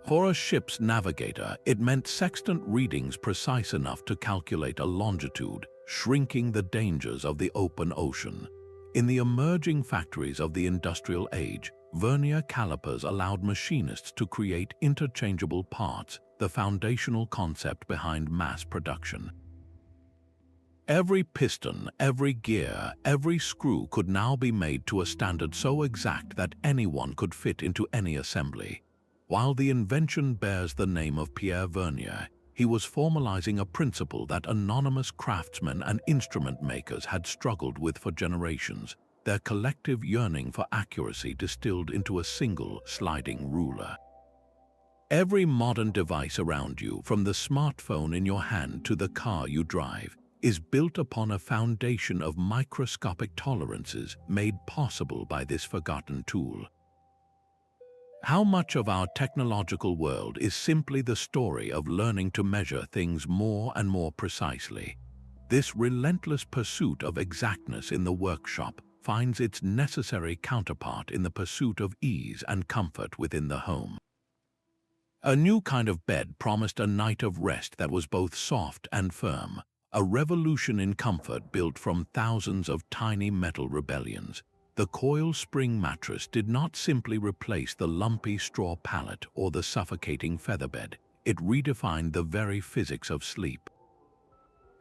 For a ship's navigator, it meant sextant readings precise enough to calculate a longitude, shrinking the dangers of the open ocean. In the emerging factories of the industrial age, vernier calipers allowed machinists to create interchangeable parts, the foundational concept behind mass production. Every piston, every gear, every screw could now be made to a standard so exact that anyone could fit into any assembly. While the invention bears the name of Pierre Vernier, he was formalizing a principle that anonymous craftsmen and instrument makers had struggled with for generations, their collective yearning for accuracy distilled into a single sliding ruler. Every modern device around you, from the smartphone in your hand to the car you drive, is built upon a foundation of microscopic tolerances made possible by this forgotten tool. How much of our technological world is simply the story of learning to measure things more and more precisely? This relentless pursuit of exactness in the workshop finds its necessary counterpart in the pursuit of ease and comfort within the home. A new kind of bed promised a night of rest that was both soft and firm, a revolution in comfort built from thousands of tiny metal rebellions. The coil spring mattress did not simply replace the lumpy straw pallet or the suffocating featherbed. It redefined the very physics of sleep.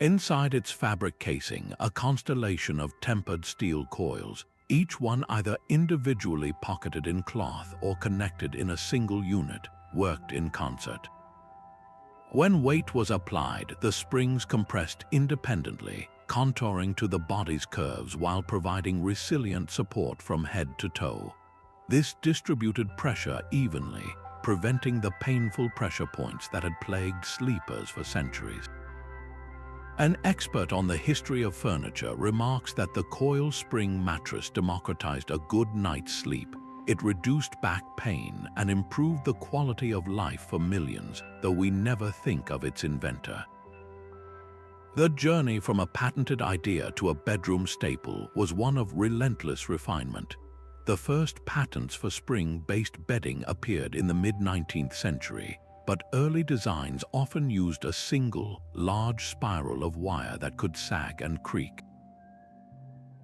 Inside its fabric casing, a constellation of tempered steel coils, each one either individually pocketed in cloth or connected in a single unit, worked in concert. When weight was applied, the springs compressed independently, contouring to the body's curves while providing resilient support from head to toe. This distributed pressure evenly, preventing the painful pressure points that had plagued sleepers for centuries. An expert on the history of furniture remarks that the coil spring mattress democratized a good night's sleep. It reduced back pain and improved the quality of life for millions, though we never think of its inventor. The journey from a patented idea to a bedroom staple was one of relentless refinement. The first patents for spring-based bedding appeared in the mid-19th century, but early designs often used a single, large spiral of wire that could sag and creak.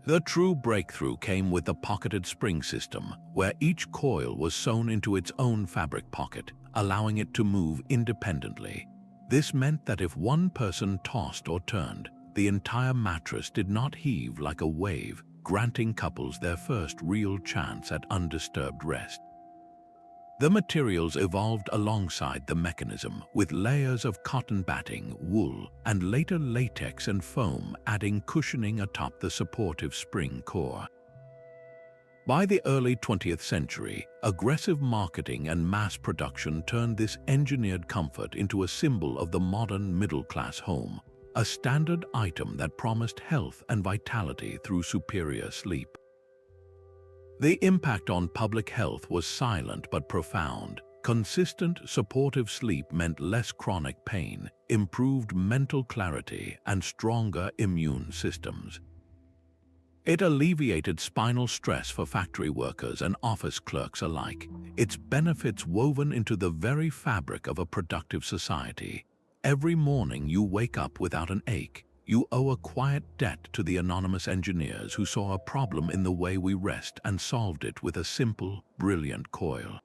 The true breakthrough came with the pocketed spring system, where each coil was sewn into its own fabric pocket, allowing it to move independently. This meant that if one person tossed or turned, the entire mattress did not heave like a wave, granting couples their first real chance at undisturbed rest. The materials evolved alongside the mechanism, with layers of cotton batting, wool, and later latex and foam adding cushioning atop the supportive spring core. By the early 20th century, aggressive marketing and mass production turned this engineered comfort into a symbol of the modern middle-class home, a standard item that promised health and vitality through superior sleep. The impact on public health was silent but profound. Consistent, supportive sleep meant less chronic pain, improved mental clarity, and stronger immune systems. It alleviated spinal stress for factory workers and office clerks alike, its benefits woven into the very fabric of a productive society. Every morning you wake up without an ache. You owe a quiet debt to the anonymous engineers who saw a problem in the way we rest and solved it with a simple, brilliant coil.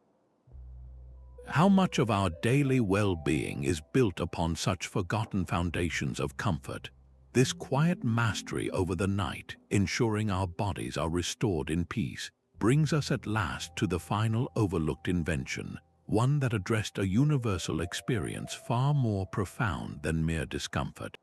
How much of our daily well-being is built upon such forgotten foundations of comfort? This quiet mastery over the night, ensuring our bodies are restored in peace, brings us at last to the final overlooked invention, one that addressed a universal experience far more profound than mere discomfort.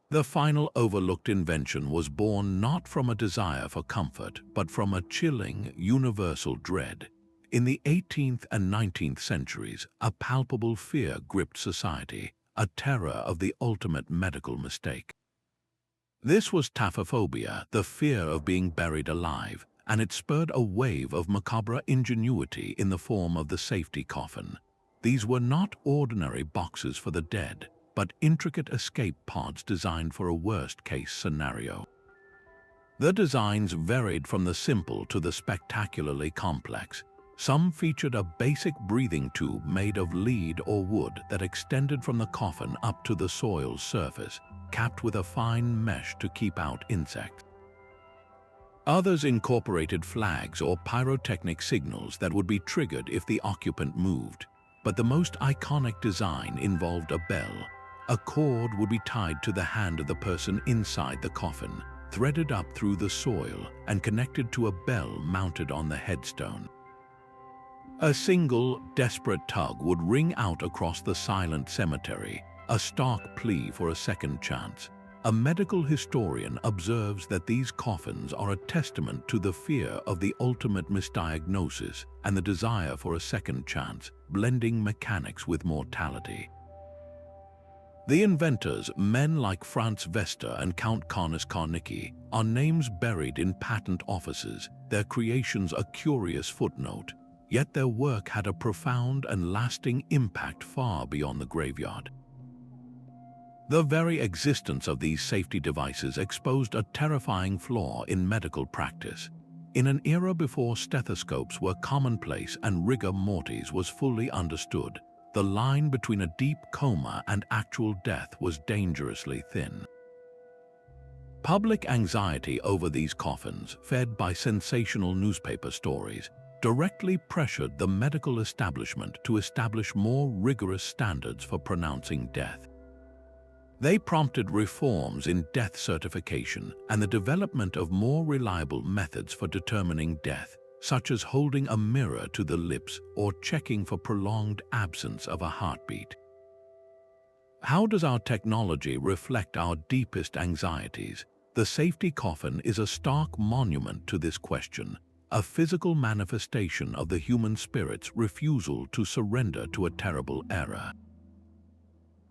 The final overlooked invention was born not from a desire for comfort, but from a chilling, universal dread. In the 18th and 19th centuries, a palpable fear gripped society, a terror of the ultimate medical mistake. This was taphophobia, the fear of being buried alive, and it spurred a wave of macabre ingenuity in the form of the safety coffin. These were not ordinary boxes for the dead, but intricate escape pods designed for a worst-case scenario. The designs varied from the simple to the spectacularly complex. Some featured a basic breathing tube made of lead or wood that extended from the coffin up to the soil's surface, capped with a fine mesh to keep out insects. Others incorporated flags or pyrotechnic signals that would be triggered if the occupant moved, but the most iconic design involved a bell. A cord would be tied to the hand of the person inside the coffin, threaded up through the soil and connected to a bell mounted on the headstone. A single, desperate tug would ring out across the silent cemetery, a stark plea for a second chance. A medical historian observes that these coffins are a testament to the fear of the ultimate misdiagnosis and the desire for a second chance, blending mechanics with mortality. The inventors, men like Franz Vester and Count Carnicki, are names buried in patent offices, their creations a curious footnote, yet their work had a profound and lasting impact far beyond the graveyard. The very existence of these safety devices exposed a terrifying flaw in medical practice. In an era before stethoscopes were commonplace and rigor mortis was fully understood, the line between a deep coma and actual death was dangerously thin. Public anxiety over these coffins, fed by sensational newspaper stories, directly pressured the medical establishment to establish more rigorous standards for pronouncing death. They prompted reforms in death certification and the development of more reliable methods for determining death, such as holding a mirror to the lips or checking for prolonged absence of a heartbeat. How does our technology reflect our deepest anxieties? The safety coffin is a stark monument to this question, a physical manifestation of the human spirit's refusal to surrender to a terrible error.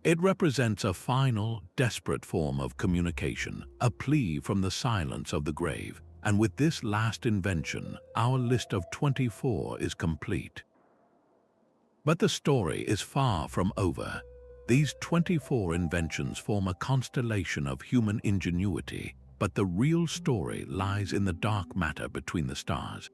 It represents a final, desperate form of communication, a plea from the silence of the grave, and with this last invention, our list of 24 is complete. But the story is far from over. These 24 inventions form a constellation of human ingenuity, but the real story lies in the dark matter between the stars.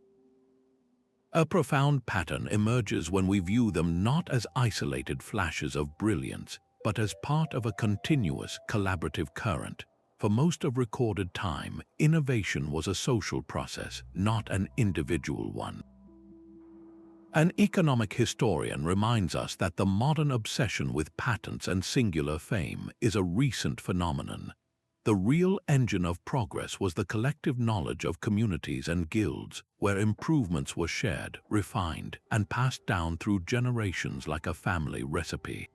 A profound pattern emerges when we view them not as isolated flashes of brilliance, but as part of a continuous, collaborative current. For most of recorded time, innovation was a social process, not an individual one. An economic historian reminds us that the modern obsession with patents and singular fame is a recent phenomenon. The real engine of progress was the collective knowledge of communities and guilds, where improvements were shared, refined, and passed down through generations like a family recipe.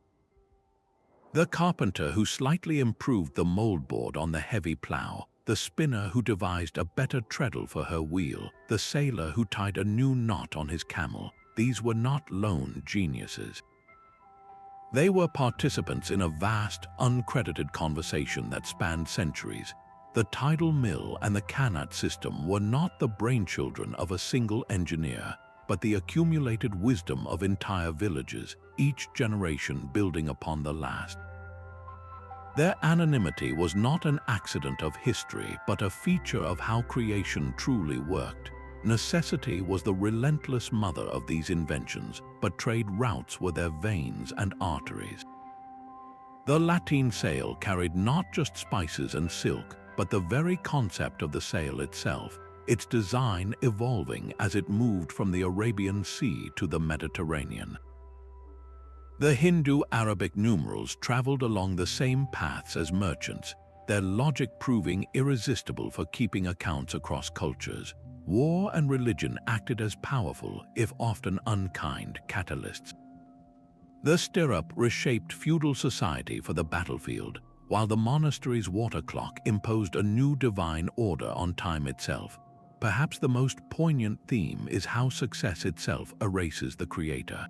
The carpenter who slightly improved the moldboard on the heavy plow the spinner who devised a better treadle for her wheel, the sailor who tied a new knot on his camel. These were not lone geniuses. They were participants in a vast, uncredited conversation that spanned centuries. The Tidal mill and the Qanat system were not the brainchildren of a single engineer, but the accumulated wisdom of entire villages, each generation building upon the last. Their anonymity was not an accident of history, but a feature of how creation truly worked. Necessity was the relentless mother of these inventions, but trade routes were their veins and arteries. The Lateen sail carried not just spices and silk, but the very concept of the sail itself, its design evolving as it moved from the Arabian Sea to the Mediterranean. The Hindu-Arabic numerals traveled along the same paths as merchants, their logic proving irresistible for keeping accounts across cultures. War and religion acted as powerful, if often unkind, catalysts. The stirrup reshaped feudal society for the battlefield, while the monastery's water clock imposed a new divine order on time itself. Perhaps the most poignant theme is how success itself erases the creator.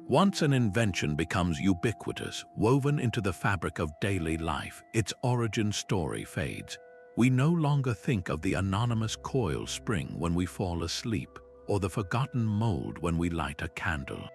Once an invention becomes ubiquitous, woven into the fabric of daily life, its origin story fades. We no longer think of the anonymous coil spring when we fall asleep, or the forgotten mold when we light a candle.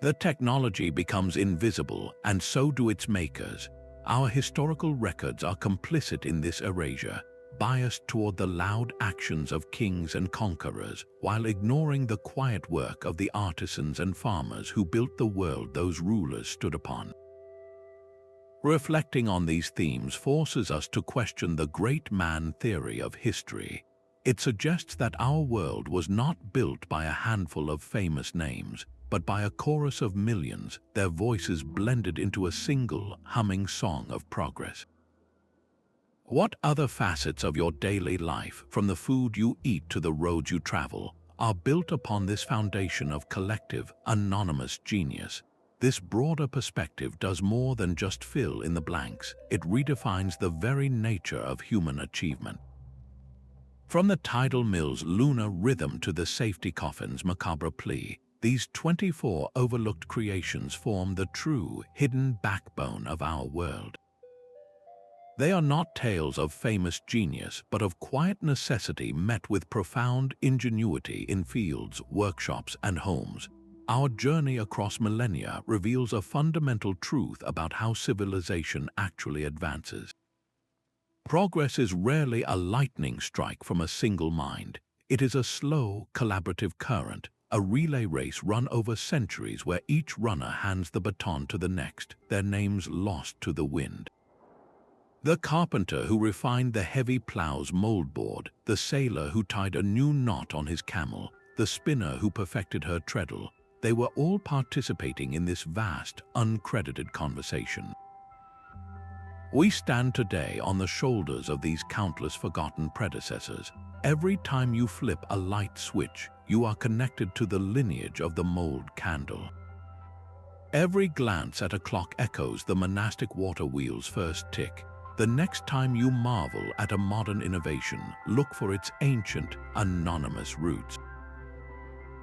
The technology becomes invisible, and so do its makers. Our historical records are complicit in this erasure, biased toward the loud actions of kings and conquerors, while ignoring the quiet work of the artisans and farmers who built the world those rulers stood upon. Reflecting on these themes forces us to question the great man theory of history. It suggests that our world was not built by a handful of famous names, but by a chorus of millions, their voices blended into a single, humming song of progress. What other facets of your daily life, from the food you eat to the roads you travel, are built upon this foundation of collective, anonymous genius? This broader perspective does more than just fill in the blanks. It redefines the very nature of human achievement. From the tidal mill's lunar rhythm to the safety coffin's macabre plea, these 24 overlooked creations form the true, hidden backbone of our world. They are not tales of famous genius, but of quiet necessity met with profound ingenuity in fields, workshops, and homes. Our journey across millennia reveals a fundamental truth about how civilization actually advances. Progress is rarely a lightning strike from a single mind. It is a slow, collaborative current, a relay race run over centuries where each runner hands the baton to the next, their names lost to the wind. The carpenter who refined the heavy plow's moldboard, the sailor who tied a new knot on his camel, the spinner who perfected her treadle, they were all participating in this vast, uncredited conversation. We stand today on the shoulders of these countless forgotten predecessors. Every time you flip a light switch, you are connected to the lineage of the mold candle. Every glance at a clock echoes the monastic water wheel's first tick. The next time you marvel at a modern innovation, look for its ancient, anonymous roots.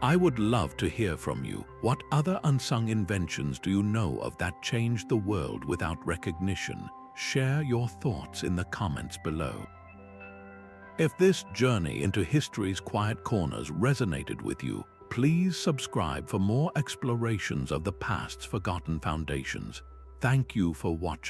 I would love to hear from you. What other unsung inventions do you know of that changed the world without recognition? Share your thoughts in the comments below. If this journey into history's quiet corners resonated with you, please subscribe for more explorations of the past's forgotten foundations. Thank you for watching.